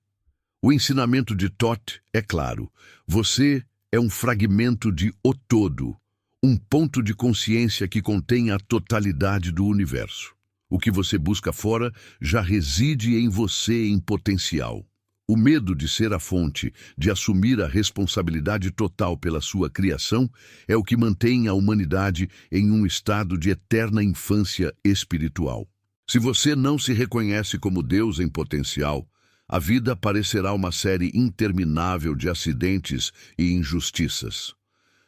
O ensinamento de Toth é claro: você é um fragmento de o todo, um ponto de consciência que contém a totalidade do universo. O que você busca fora já reside em você em potencial. O medo de ser a fonte, de assumir a responsabilidade total pela sua criação, é o que mantém a humanidade em um estado de eterna infância espiritual. Se você não se reconhece como Deus em potencial, a vida parecerá uma série interminável de acidentes e injustiças.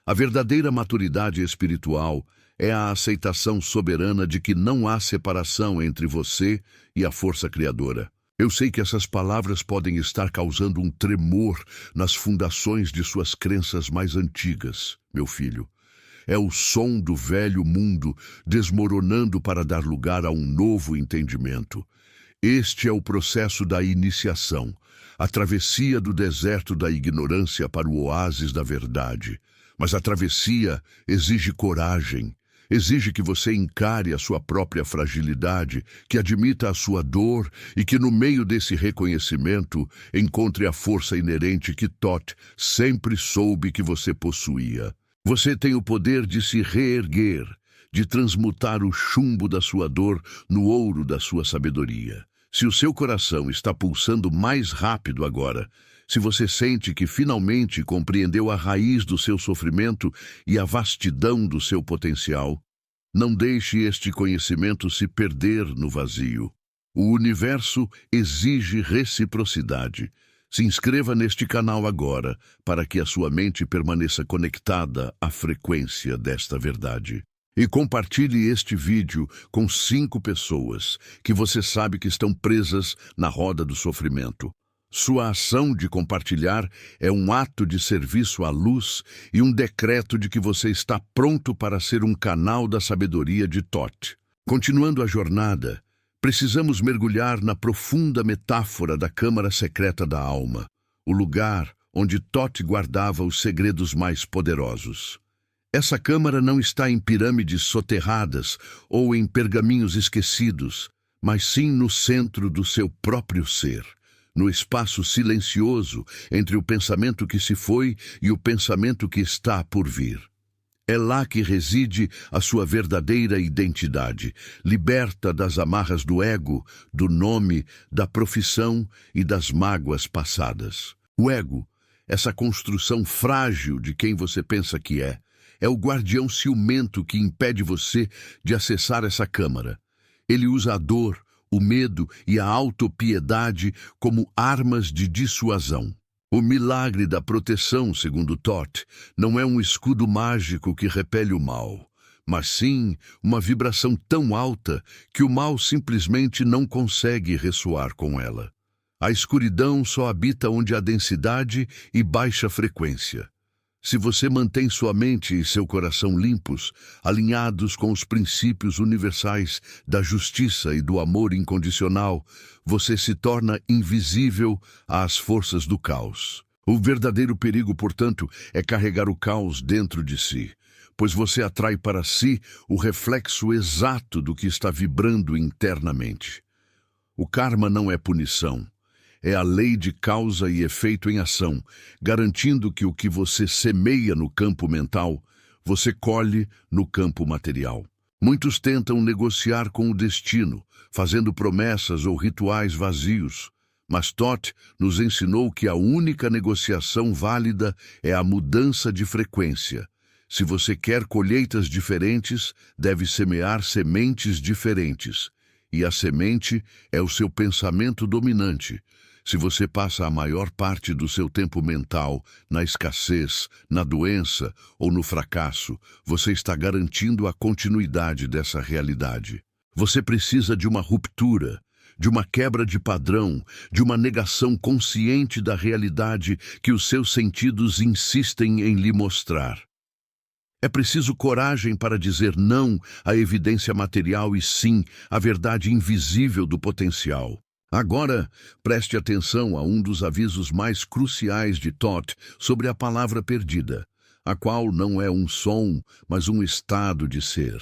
A verdadeira maturidade espiritual é a aceitação soberana de que não há separação entre você e a força criadora. Eu sei que essas palavras podem estar causando um tremor nas fundações de suas crenças mais antigas, meu filho. É o som do velho mundo desmoronando para dar lugar a um novo entendimento. Este é o processo da iniciação, a travessia do deserto da ignorância para o oásis da verdade. Mas a travessia exige coragem. Exige que você encare a sua própria fragilidade, que admita a sua dor e que no meio desse reconhecimento encontre a força inerente que Thoth sempre soube que você possuía. Você tem o poder de se reerguer, de transmutar o chumbo da sua dor no ouro da sua sabedoria. Se o seu coração está pulsando mais rápido agora, se você sente que finalmente compreendeu a raiz do seu sofrimento e a vastidão do seu potencial, não deixe este conhecimento se perder no vazio. O universo exige reciprocidade. Se inscreva neste canal agora para que a sua mente permaneça conectada à frequência desta verdade. E compartilhe este vídeo com 5 pessoas que você sabe que estão presas na roda do sofrimento. Sua ação de compartilhar é um ato de serviço à luz e um decreto de que você está pronto para ser um canal da sabedoria de Thoth. Continuando a jornada, precisamos mergulhar na profunda metáfora da câmara secreta da alma, o lugar onde Thoth guardava os segredos mais poderosos. Essa câmara não está em pirâmides soterradas ou em pergaminhos esquecidos, mas sim no centro do seu próprio ser. No espaço silencioso entre o pensamento que se foi e o pensamento que está por vir. É lá que reside a sua verdadeira identidade, liberta das amarras do ego, do nome, da profissão e das mágoas passadas. O ego, essa construção frágil de quem você pensa que é o guardião ciumento que impede você de acessar essa câmara. Ele usa a dor, o medo e a autopiedade como armas de dissuasão. O milagre da proteção, segundo Thoth, não é um escudo mágico que repele o mal, mas sim uma vibração tão alta que o mal simplesmente não consegue ressoar com ela. A escuridão só habita onde há densidade e baixa frequência. Se você mantém sua mente e seu coração limpos, alinhados com os princípios universais da justiça e do amor incondicional, você se torna invisível às forças do caos. O verdadeiro perigo, portanto, é carregar o caos dentro de si, pois você atrai para si o reflexo exato do que está vibrando internamente. O karma não é punição. É a lei de causa e efeito em ação, garantindo que o que você semeia no campo mental, você colhe no campo material. Muitos tentam negociar com o destino, fazendo promessas ou rituais vazios, mas Thoth nos ensinou que a única negociação válida é a mudança de frequência. Se você quer colheitas diferentes, deve semear sementes diferentes, e a semente é o seu pensamento dominante. Se você passa a maior parte do seu tempo mental na escassez, na doença ou no fracasso, você está garantindo a continuidade dessa realidade. Você precisa de uma ruptura, de uma quebra de padrão, de uma negação consciente da realidade que os seus sentidos insistem em lhe mostrar. É preciso coragem para dizer não à evidência material e sim à verdade invisível do potencial. Agora, preste atenção a um dos avisos mais cruciais de Thoth sobre a palavra perdida, a qual não é um som, mas um estado de ser.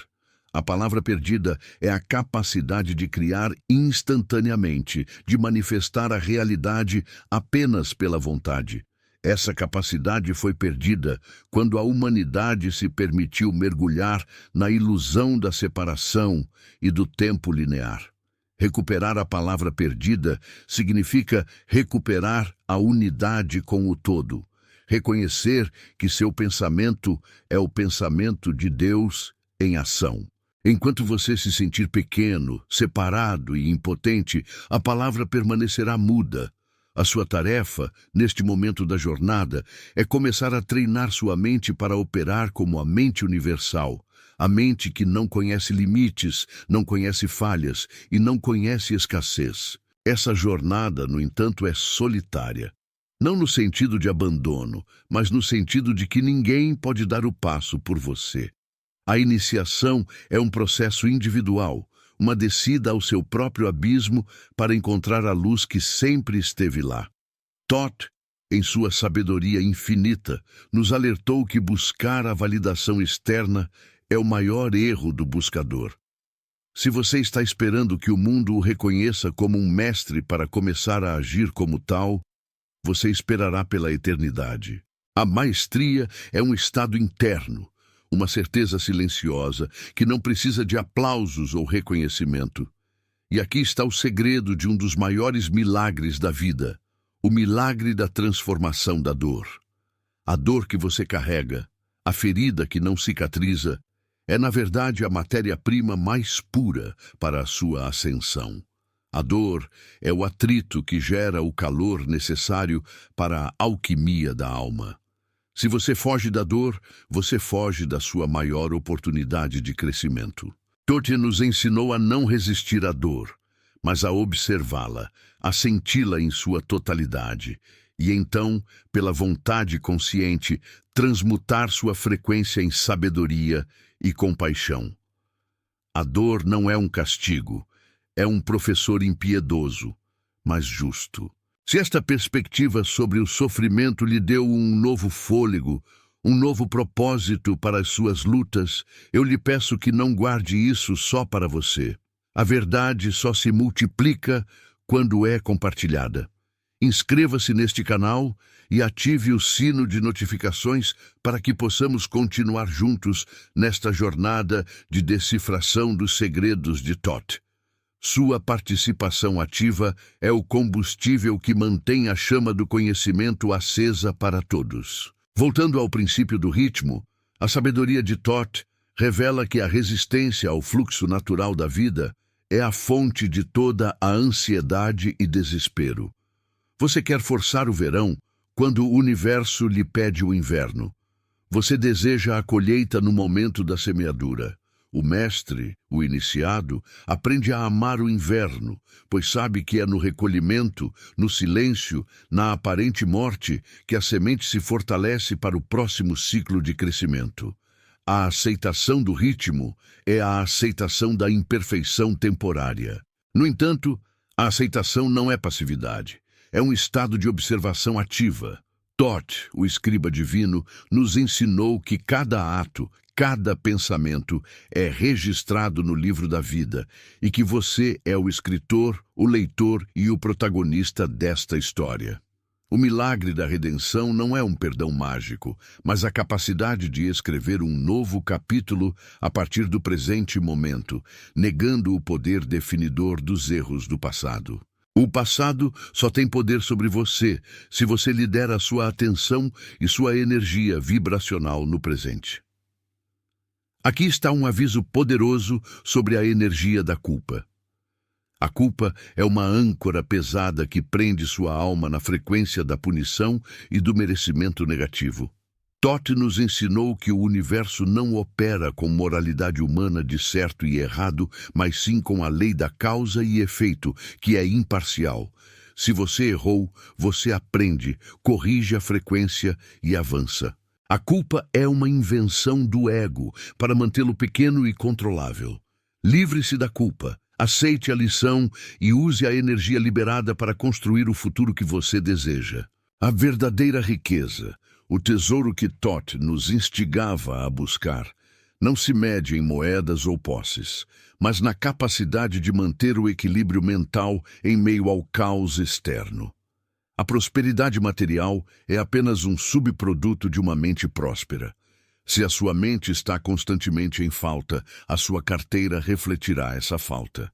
A palavra perdida é a capacidade de criar instantaneamente, de manifestar a realidade apenas pela vontade. Essa capacidade foi perdida quando a humanidade se permitiu mergulhar na ilusão da separação e do tempo linear. Recuperar a palavra perdida significa recuperar a unidade com o todo. Reconhecer que seu pensamento é o pensamento de Deus em ação. Enquanto você se sentir pequeno, separado e impotente, a palavra permanecerá muda. A sua tarefa, neste momento da jornada, é começar a treinar sua mente para operar como a mente universal, a mente que não conhece limites, não conhece falhas e não conhece escassez. Essa jornada, no entanto, é solitária. Não no sentido de abandono, mas no sentido de que ninguém pode dar o passo por você. A iniciação é um processo individual, uma descida ao seu próprio abismo para encontrar a luz que sempre esteve lá. Thoth, em sua sabedoria infinita, nos alertou que buscar a validação externa é o maior erro do buscador. Se você está esperando que o mundo o reconheça como um mestre para começar a agir como tal, você esperará pela eternidade. A maestria é um estado interno, uma certeza silenciosa que não precisa de aplausos ou reconhecimento. E aqui está o segredo de um dos maiores milagres da vida, o milagre da transformação da dor. A dor que você carrega, a ferida que não cicatriza, é na verdade a matéria-prima mais pura para a sua ascensão. A dor é o atrito que gera o calor necessário para a alquimia da alma. Se você foge da dor, você foge da sua maior oportunidade de crescimento. Thoth nos ensinou a não resistir à dor, mas a observá-la, a senti-la em sua totalidade, e então, pela vontade consciente, transmutar sua frequência em sabedoria e compaixão. A dor não é um castigo, é um professor impiedoso, mas justo. Se esta perspectiva sobre o sofrimento lhe deu um novo fôlego, um novo propósito para as suas lutas, eu lhe peço que não guarde isso só para você. A verdade só se multiplica quando é compartilhada. Inscreva-se neste canal e ative o sino de notificações para que possamos continuar juntos nesta jornada de decifração dos segredos de Thoth. Sua participação ativa é o combustível que mantém a chama do conhecimento acesa para todos. Voltando ao princípio do ritmo, a sabedoria de Thoth revela que a resistência ao fluxo natural da vida é a fonte de toda a ansiedade e desespero. Você quer forçar o verão quando o universo lhe pede o inverno. Você deseja a colheita no momento da semeadura. O mestre, o iniciado, aprende a amar o inverno, pois sabe que é no recolhimento, no silêncio, na aparente morte, que a semente se fortalece para o próximo ciclo de crescimento. A aceitação do ritmo é a aceitação da imperfeição temporária. No entanto, a aceitação não é passividade, é um estado de observação ativa. Thoth, o escriba divino, nos ensinou que cada ato, cada pensamento é registrado no livro da vida e que você é o escritor, o leitor e o protagonista desta história. O milagre da redenção não é um perdão mágico, mas a capacidade de escrever um novo capítulo a partir do presente momento, negando o poder definidor dos erros do passado. O passado só tem poder sobre você se você lhe der a sua atenção e sua energia vibracional no presente. Aqui está um aviso poderoso sobre a energia da culpa. A culpa é uma âncora pesada que prende sua alma na frequência da punição e do merecimento negativo. Thoth nos ensinou que o universo não opera com moralidade humana de certo e errado, mas sim com a lei da causa e efeito, que é imparcial. Se você errou, você aprende, corrige a frequência e avança. A culpa é uma invenção do ego para mantê-lo pequeno e controlável. Livre-se da culpa, aceite a lição e use a energia liberada para construir o futuro que você deseja. A verdadeira riqueza, o tesouro que Thoth nos instigava a buscar, não se mede em moedas ou posses, mas na capacidade de manter o equilíbrio mental em meio ao caos externo. A prosperidade material é apenas um subproduto de uma mente próspera. Se a sua mente está constantemente em falta, a sua carteira refletirá essa falta.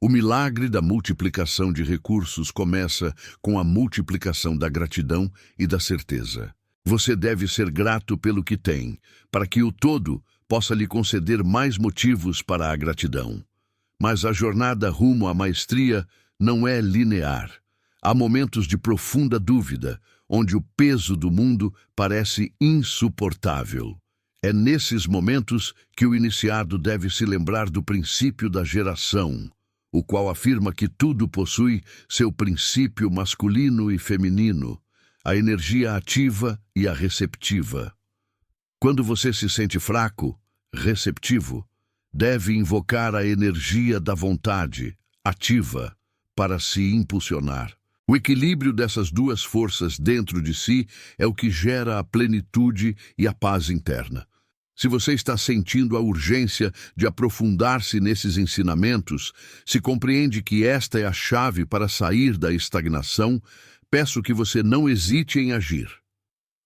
O milagre da multiplicação de recursos começa com a multiplicação da gratidão e da certeza. Você deve ser grato pelo que tem, para que o todo possa lhe conceder mais motivos para a gratidão. Mas a jornada rumo à maestria não é linear. Há momentos de profunda dúvida, onde o peso do mundo parece insuportável. É nesses momentos que o iniciado deve se lembrar do princípio da geração, o qual afirma que tudo possui seu princípio masculino e feminino, a energia ativa e a receptiva. Quando você se sente fraco, receptivo, deve invocar a energia da vontade, ativa, para se impulsionar. O equilíbrio dessas duas forças dentro de si é o que gera a plenitude e a paz interna. Se você está sentindo a urgência de aprofundar-se nesses ensinamentos, se compreende que esta é a chave para sair da estagnação, peço que você não hesite em agir.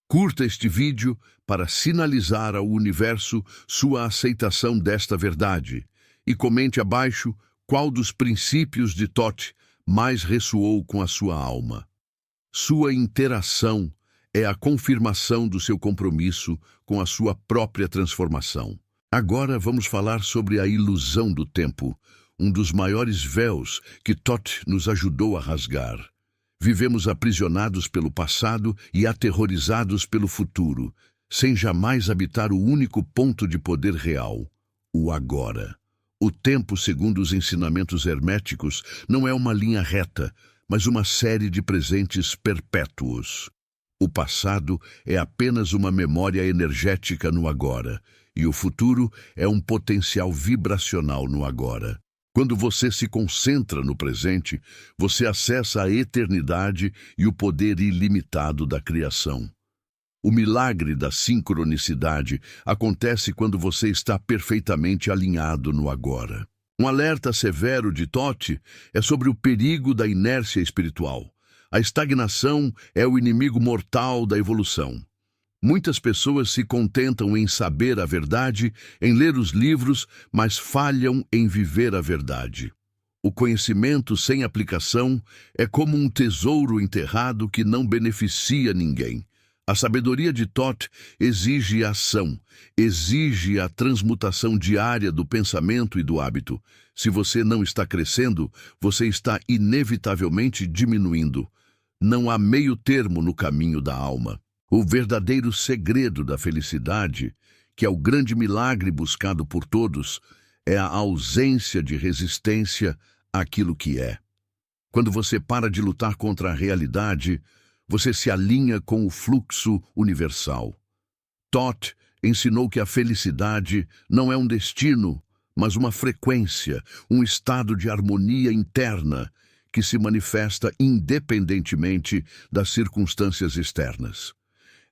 Curta este vídeo para sinalizar ao universo sua aceitação desta verdade e comente abaixo qual dos princípios de Thoth mais ressoou com a sua alma. Sua interação é a confirmação do seu compromisso com a sua própria transformação. Agora vamos falar sobre a ilusão do tempo, um dos maiores véus que Thoth nos ajudou a rasgar. Vivemos aprisionados pelo passado e aterrorizados pelo futuro, sem jamais habitar o único ponto de poder real, o agora. O tempo, segundo os ensinamentos herméticos, não é uma linha reta, mas uma série de presentes perpétuos. O passado é apenas uma memória energética no agora, e o futuro é um potencial vibracional no agora. Quando você se concentra no presente, você acessa a eternidade e o poder ilimitado da criação. O milagre da sincronicidade acontece quando você está perfeitamente alinhado no agora. Um alerta severo de Thoth é sobre o perigo da inércia espiritual. A estagnação é o inimigo mortal da evolução. Muitas pessoas se contentam em saber a verdade, em ler os livros, mas falham em viver a verdade. O conhecimento sem aplicação é como um tesouro enterrado que não beneficia ninguém. A sabedoria de Thoth exige ação, exige a transmutação diária do pensamento e do hábito. Se você não está crescendo, você está inevitavelmente diminuindo. Não há meio termo no caminho da alma. O verdadeiro segredo da felicidade, que é o grande milagre buscado por todos, é a ausência de resistência àquilo que é. Quando você para de lutar contra a realidade, você se alinha com o fluxo universal. Thoth ensinou que a felicidade não é um destino, mas uma frequência, um estado de harmonia interna que se manifesta independentemente das circunstâncias externas.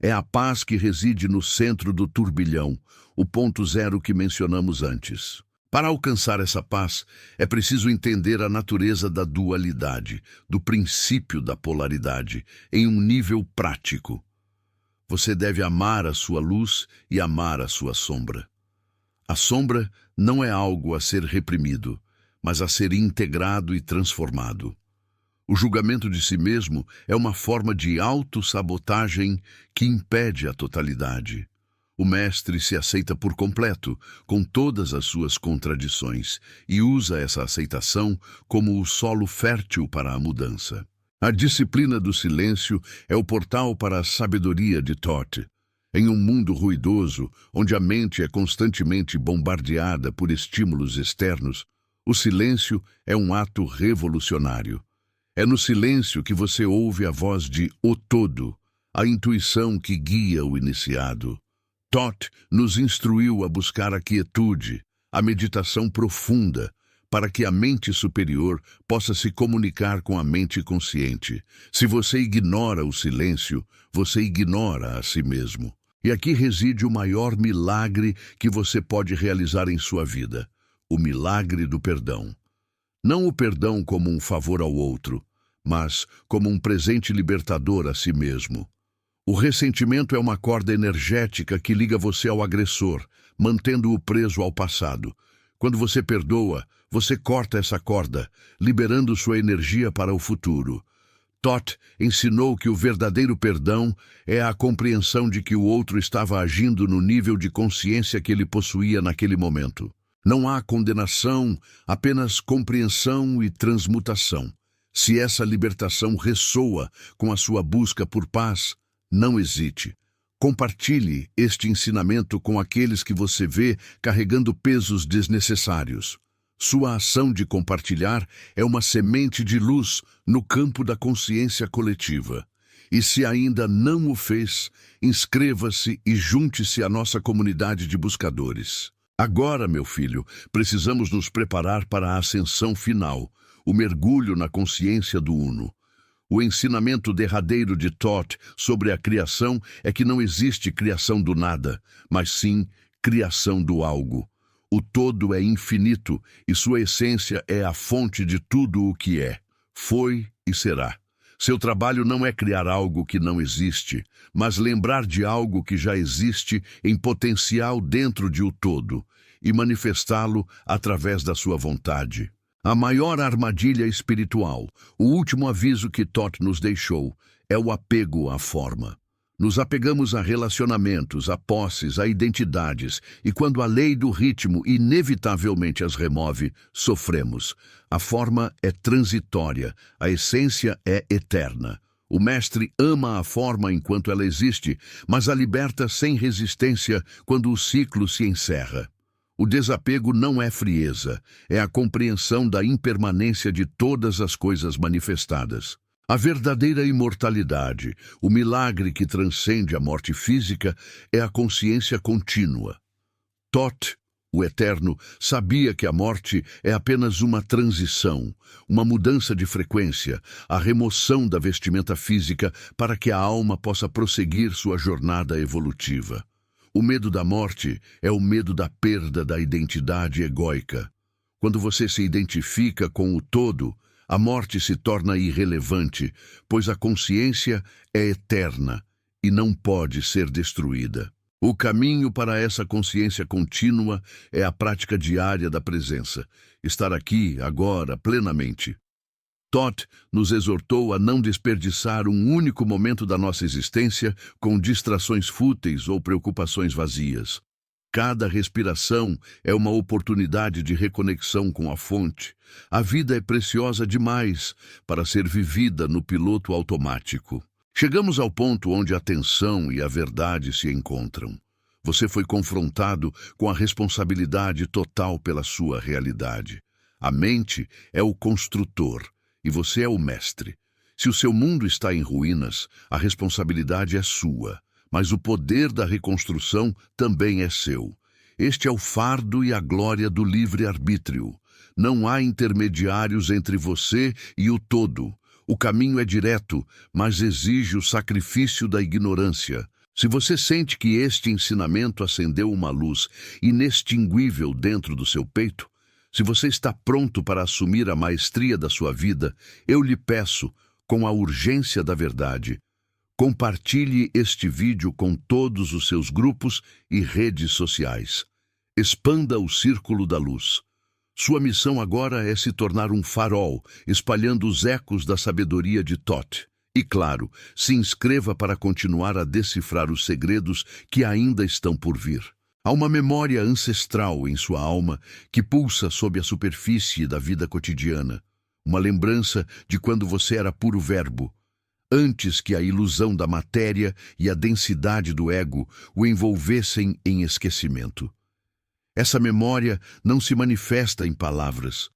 É a paz que reside no centro do turbilhão, o ponto zero que mencionamos antes. Para alcançar essa paz, é preciso entender a natureza da dualidade, do princípio da polaridade, em um nível prático. Você deve amar a sua luz e amar a sua sombra. A sombra não é algo a ser reprimido, mas a ser integrado e transformado. O julgamento de si mesmo é uma forma de autossabotagem que impede a totalidade. O mestre se aceita por completo, com todas as suas contradições, e usa essa aceitação como o solo fértil para a mudança. A disciplina do silêncio é o portal para a sabedoria de Thoth. Em um mundo ruidoso, onde a mente é constantemente bombardeada por estímulos externos, o silêncio é um ato revolucionário. É no silêncio que você ouve a voz de O Todo, a intuição que guia o iniciado. Thoth nos instruiu a buscar a quietude, a meditação profunda, para que a mente superior possa se comunicar com a mente consciente. Se você ignora o silêncio, você ignora a si mesmo. E aqui reside o maior milagre que você pode realizar em sua vida, o milagre do perdão. Não o perdão como um favor ao outro, mas como um presente libertador a si mesmo. O ressentimento é uma corda energética que liga você ao agressor, mantendo-o preso ao passado. Quando você perdoa, você corta essa corda, liberando sua energia para o futuro. Thoth ensinou que o verdadeiro perdão é a compreensão de que o outro estava agindo no nível de consciência que ele possuía naquele momento. Não há condenação, apenas compreensão e transmutação. Se essa libertação ressoa com a sua busca por paz, não hesite. Compartilhe este ensinamento com aqueles que você vê carregando pesos desnecessários. Sua ação de compartilhar é uma semente de luz no campo da consciência coletiva. E se ainda não o fez, inscreva-se e junte-se à nossa comunidade de buscadores. Agora, meu filho, precisamos nos preparar para a ascensão final, o mergulho na consciência do Uno. O ensinamento derradeiro de Thoth sobre a criação é que não existe criação do nada, mas sim criação do algo. O todo é infinito e sua essência é a fonte de tudo o que é, foi e será. Seu trabalho não é criar algo que não existe, mas lembrar de algo que já existe em potencial dentro de o todo e manifestá-lo através da sua vontade. A maior armadilha espiritual, o último aviso que Thoth nos deixou, é o apego à forma. Nos apegamos a relacionamentos, a posses, a identidades, e quando a lei do ritmo inevitavelmente as remove, sofremos. A forma é transitória, a essência é eterna. O mestre ama a forma enquanto ela existe, mas a liberta sem resistência quando o ciclo se encerra. O desapego não é frieza, é a compreensão da impermanência de todas as coisas manifestadas. A verdadeira imortalidade, o milagre que transcende a morte física, é a consciência contínua. Thoth, o Eterno, sabia que a morte é apenas uma transição, uma mudança de frequência, a remoção da vestimenta física para que a alma possa prosseguir sua jornada evolutiva. O medo da morte é o medo da perda da identidade egóica. Quando você se identifica com o todo, a morte se torna irrelevante, pois a consciência é eterna e não pode ser destruída. O caminho para essa consciência contínua é a prática diária da presença, estar aqui, agora, plenamente. Thoth nos exortou a não desperdiçar um único momento da nossa existência com distrações fúteis ou preocupações vazias. Cada respiração é uma oportunidade de reconexão com a fonte. A vida é preciosa demais para ser vivida no piloto automático. Chegamos ao ponto onde a tensão e a verdade se encontram. Você foi confrontado com a responsabilidade total pela sua realidade. A mente é o construtor e você é o mestre. Se o seu mundo está em ruínas, a responsabilidade é sua, mas o poder da reconstrução também é seu. Este é o fardo e a glória do livre-arbítrio. Não há intermediários entre você e o todo. O caminho é direto, mas exige o sacrifício da ignorância. Se você sente que este ensinamento acendeu uma luz inextinguível dentro do seu peito, se você está pronto para assumir a maestria da sua vida, eu lhe peço, com a urgência da verdade, compartilhe este vídeo com todos os seus grupos e redes sociais. Expanda o círculo da luz. Sua missão agora é se tornar um farol, espalhando os ecos da sabedoria de Thoth. E claro, se inscreva para continuar a decifrar os segredos que ainda estão por vir. Há uma memória ancestral em sua alma que pulsa sob a superfície da vida cotidiana. Uma lembrança de quando você era puro verbo, antes que a ilusão da matéria e a densidade do ego o envolvessem em esquecimento. Essa memória não se manifesta em palavras,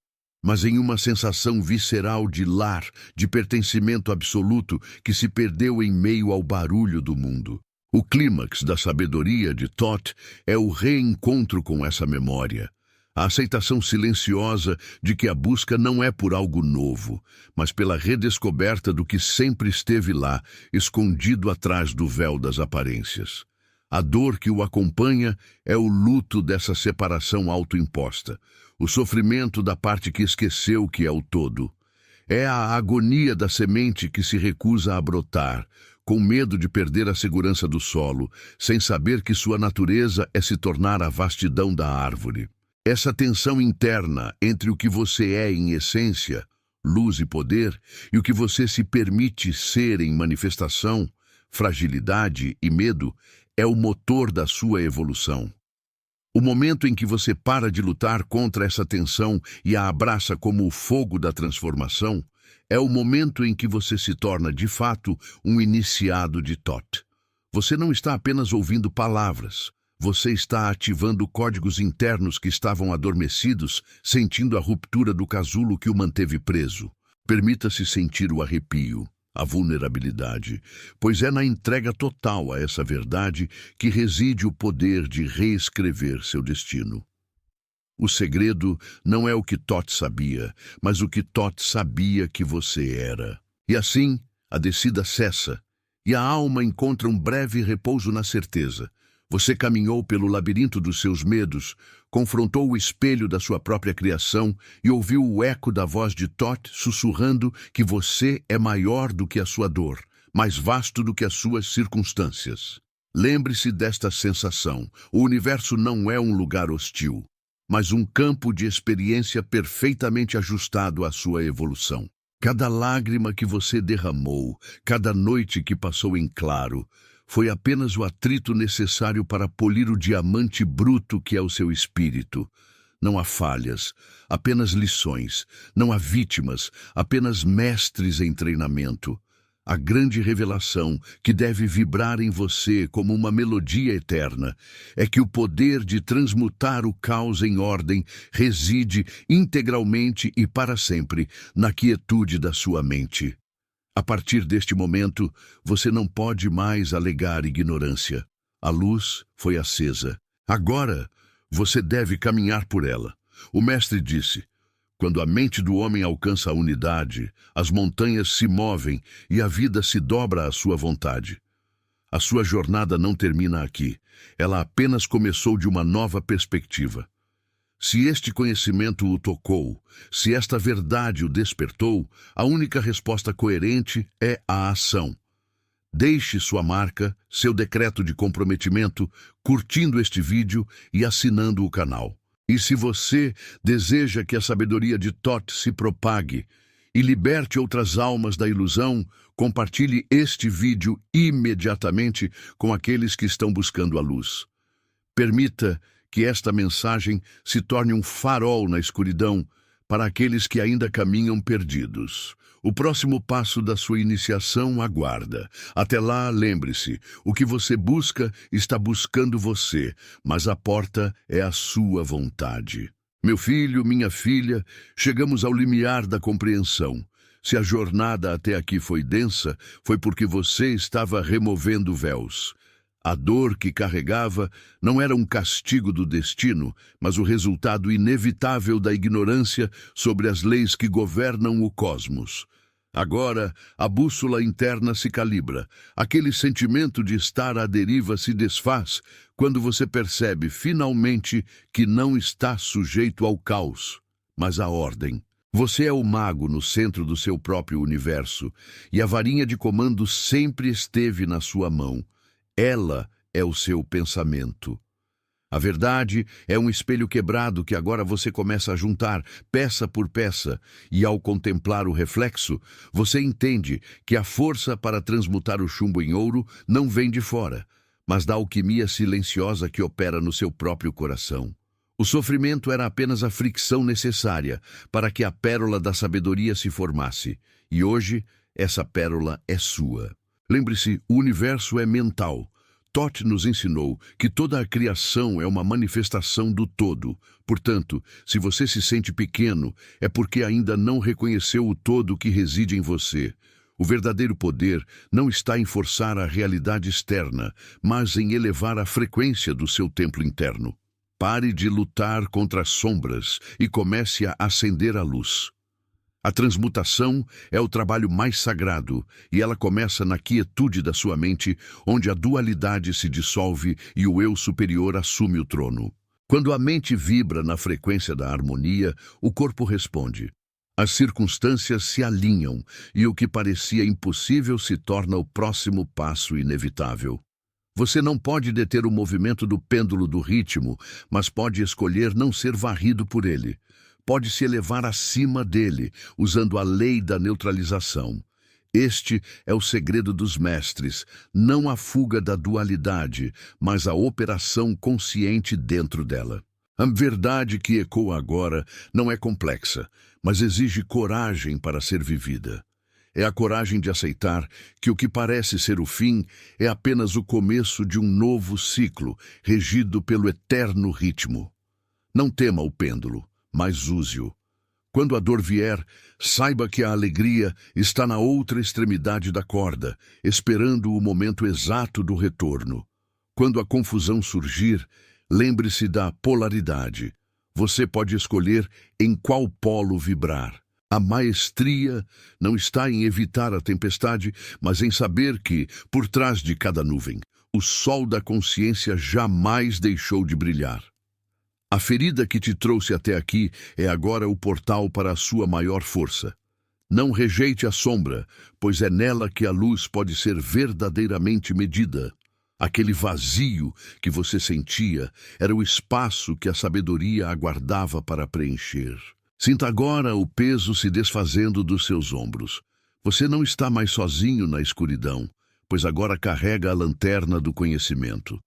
mas em uma sensação visceral de lar, de pertencimento absoluto que se perdeu em meio ao barulho do mundo. O clímax da sabedoria de Thoth é o reencontro com essa memória, a aceitação silenciosa de que a busca não é por algo novo, mas pela redescoberta do que sempre esteve lá, escondido atrás do véu das aparências. A dor que o acompanha é o luto dessa separação autoimposta, o sofrimento da parte que esqueceu que é o todo. É a agonia da semente que se recusa a brotar, com medo de perder a segurança do solo, sem saber que sua natureza é se tornar a vastidão da árvore. Essa tensão interna entre o que você é em essência, luz e poder, e o que você se permite ser em manifestação, fragilidade e medo, é o motor da sua evolução. O momento em que você para de lutar contra essa tensão e a abraça como o fogo da transformação, é o momento em que você se torna, de fato, um iniciado de Thoth. Você não está apenas ouvindo palavras. Você está ativando códigos internos que estavam adormecidos, sentindo a ruptura do casulo que o manteve preso. Permita-se sentir o arrepio, a vulnerabilidade, pois é na entrega total a essa verdade que reside o poder de reescrever seu destino. O segredo não é o que Thoth sabia, mas o que Thoth sabia que você era. E assim, a descida cessa, e a alma encontra um breve repouso na certeza. Você caminhou pelo labirinto dos seus medos, confrontou o espelho da sua própria criação e ouviu o eco da voz de Thoth sussurrando que você é maior do que a sua dor, mais vasto do que as suas circunstâncias. Lembre-se desta sensação. O universo não é um lugar hostil, mas um campo de experiência perfeitamente ajustado à sua evolução. Cada lágrima que você derramou, cada noite que passou em claro, foi apenas o atrito necessário para polir o diamante bruto que é o seu espírito. Não há falhas, apenas lições. Não há vítimas, apenas mestres em treinamento. A grande revelação que deve vibrar em você como uma melodia eterna é que o poder de transmutar o caos em ordem reside integralmente e para sempre na quietude da sua mente. A partir deste momento, você não pode mais alegar ignorância. A luz foi acesa. Agora, você deve caminhar por ela. O mestre disse: quando a mente do homem alcança a unidade, as montanhas se movem e a vida se dobra à sua vontade. A sua jornada não termina aqui. Ela apenas começou de uma nova perspectiva. Se este conhecimento o tocou, se esta verdade o despertou, a única resposta coerente é a ação. Deixe sua marca, seu decreto de comprometimento, curtindo este vídeo e assinando o canal. E se você deseja que a sabedoria de Thoth se propague e liberte outras almas da ilusão, compartilhe este vídeo imediatamente com aqueles que estão buscando a luz. Permita que esta mensagem se torne um farol na escuridão para aqueles que ainda caminham perdidos. O próximo passo da sua iniciação aguarda. Até lá, lembre-se, o que você busca está buscando você, mas a porta é a sua vontade. Meu filho, minha filha, chegamos ao limiar da compreensão. Se a jornada até aqui foi densa, foi porque você estava removendo véus. A dor que carregava não era um castigo do destino, mas o resultado inevitável da ignorância sobre as leis que governam o cosmos. Agora, a bússola interna se calibra. Aquele sentimento de estar à deriva se desfaz quando você percebe, finalmente, que não está sujeito ao caos, mas à ordem. Você é o mago no centro do seu próprio universo, e a varinha de comando sempre esteve na sua mão. Ela é o seu pensamento. A verdade é um espelho quebrado que agora você começa a juntar, peça por peça, e ao contemplar o reflexo, você entende que a força para transmutar o chumbo em ouro não vem de fora, mas da alquimia silenciosa que opera no seu próprio coração. O sofrimento era apenas a fricção necessária para que a pérola da sabedoria se formasse, e hoje essa pérola é sua. Lembre-se, o universo é mental. Thoth nos ensinou que toda a criação é uma manifestação do todo. Portanto, se você se sente pequeno, é porque ainda não reconheceu o todo que reside em você. O verdadeiro poder não está em forçar a realidade externa, mas em elevar a frequência do seu templo interno. Pare de lutar contra as sombras e comece a acender a luz. A transmutação é o trabalho mais sagrado, e ela começa na quietude da sua mente, onde a dualidade se dissolve e o eu superior assume o trono. Quando a mente vibra na frequência da harmonia, o corpo responde. As circunstâncias se alinham, e o que parecia impossível se torna o próximo passo inevitável. Você não pode deter o movimento do pêndulo do ritmo, mas pode escolher não ser varrido por ele. Pode se elevar acima dele, usando a lei da neutralização. Este é o segredo dos mestres, não a fuga da dualidade, mas a operação consciente dentro dela. A verdade que ecoa agora não é complexa, mas exige coragem para ser vivida. É a coragem de aceitar que o que parece ser o fim é apenas o começo de um novo ciclo, regido pelo eterno ritmo. Não tema o pêndulo, mas use-o. Quando a dor vier, saiba que a alegria está na outra extremidade da corda, esperando o momento exato do retorno. Quando a confusão surgir, lembre-se da polaridade. Você pode escolher em qual polo vibrar. A maestria não está em evitar a tempestade, mas em saber que, por trás de cada nuvem, o sol da consciência jamais deixou de brilhar. A ferida que te trouxe até aqui é agora o portal para a sua maior força. Não rejeite a sombra, pois é nela que a luz pode ser verdadeiramente medida. Aquele vazio que você sentia era o espaço que a sabedoria aguardava para preencher. Sinta agora o peso se desfazendo dos seus ombros. Você não está mais sozinho na escuridão, pois agora carrega a lanterna do conhecimento.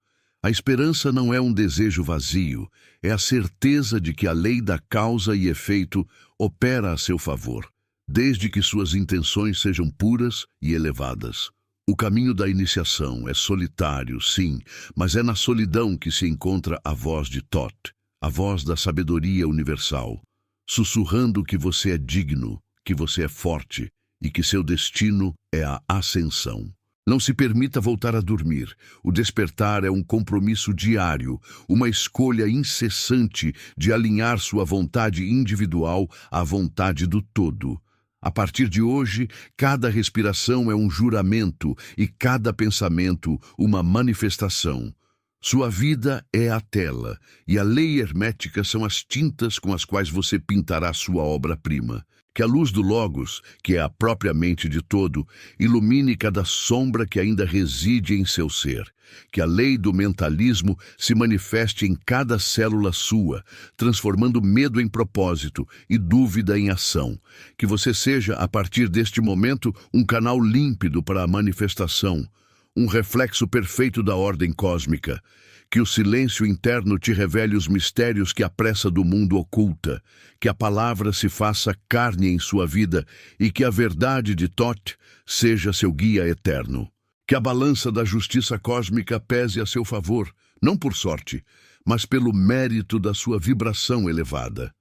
A esperança não é um desejo vazio, é a certeza de que a lei da causa e efeito opera a seu favor, desde que suas intenções sejam puras e elevadas. O caminho da iniciação é solitário, sim, mas é na solidão que se encontra a voz de Thoth, a voz da sabedoria universal, sussurrando que você é digno, que você é forte e que seu destino é a ascensão. Não se permita voltar a dormir. O despertar é um compromisso diário, uma escolha incessante de alinhar sua vontade individual à vontade do todo. A partir de hoje, cada respiração é um juramento e cada pensamento uma manifestação. Sua vida é a tela, e a lei hermética são as tintas com as quais você pintará sua obra-prima. Que a luz do Logos, que é a própria mente de todo, ilumine cada sombra que ainda reside em seu ser. Que a lei do mentalismo se manifeste em cada célula sua, transformando medo em propósito e dúvida em ação. Que você seja, a partir deste momento, um canal límpido para a manifestação, um reflexo perfeito da ordem cósmica. Que o silêncio interno te revele os mistérios que a pressa do mundo oculta. Que a palavra se faça carne em sua vida e que a verdade de Thoth seja seu guia eterno. Que a balança da justiça cósmica pese a seu favor, não por sorte, mas pelo mérito da sua vibração elevada.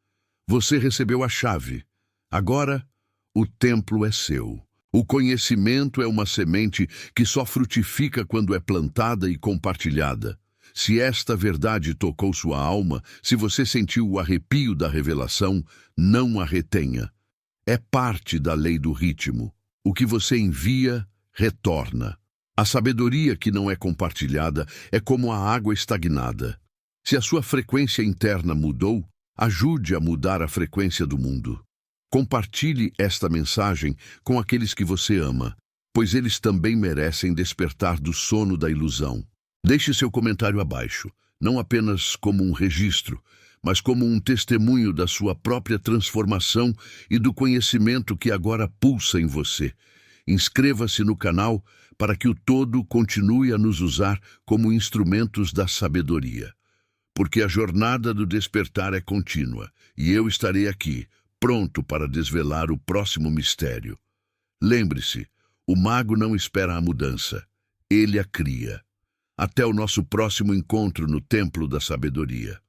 Você recebeu a chave. Agora, o templo é seu. O conhecimento é uma semente que só frutifica quando é plantada e compartilhada. Se esta verdade tocou sua alma, se você sentiu o arrepio da revelação, não a retenha. É parte da lei do ritmo. O que você envia, retorna. A sabedoria que não é compartilhada é como a água estagnada. Se a sua frequência interna mudou, ajude a mudar a frequência do mundo. Compartilhe esta mensagem com aqueles que você ama, pois eles também merecem despertar do sono da ilusão. Deixe seu comentário abaixo, não apenas como um registro, mas como um testemunho da sua própria transformação e do conhecimento que agora pulsa em você. Inscreva-se no canal para que o todo continue a nos usar como instrumentos da sabedoria. Porque a jornada do despertar é contínua, e eu estarei aqui, pronto para desvelar o próximo mistério. Lembre-se, o mago não espera a mudança, ele a cria. Até o nosso próximo encontro no Templo da Sabedoria.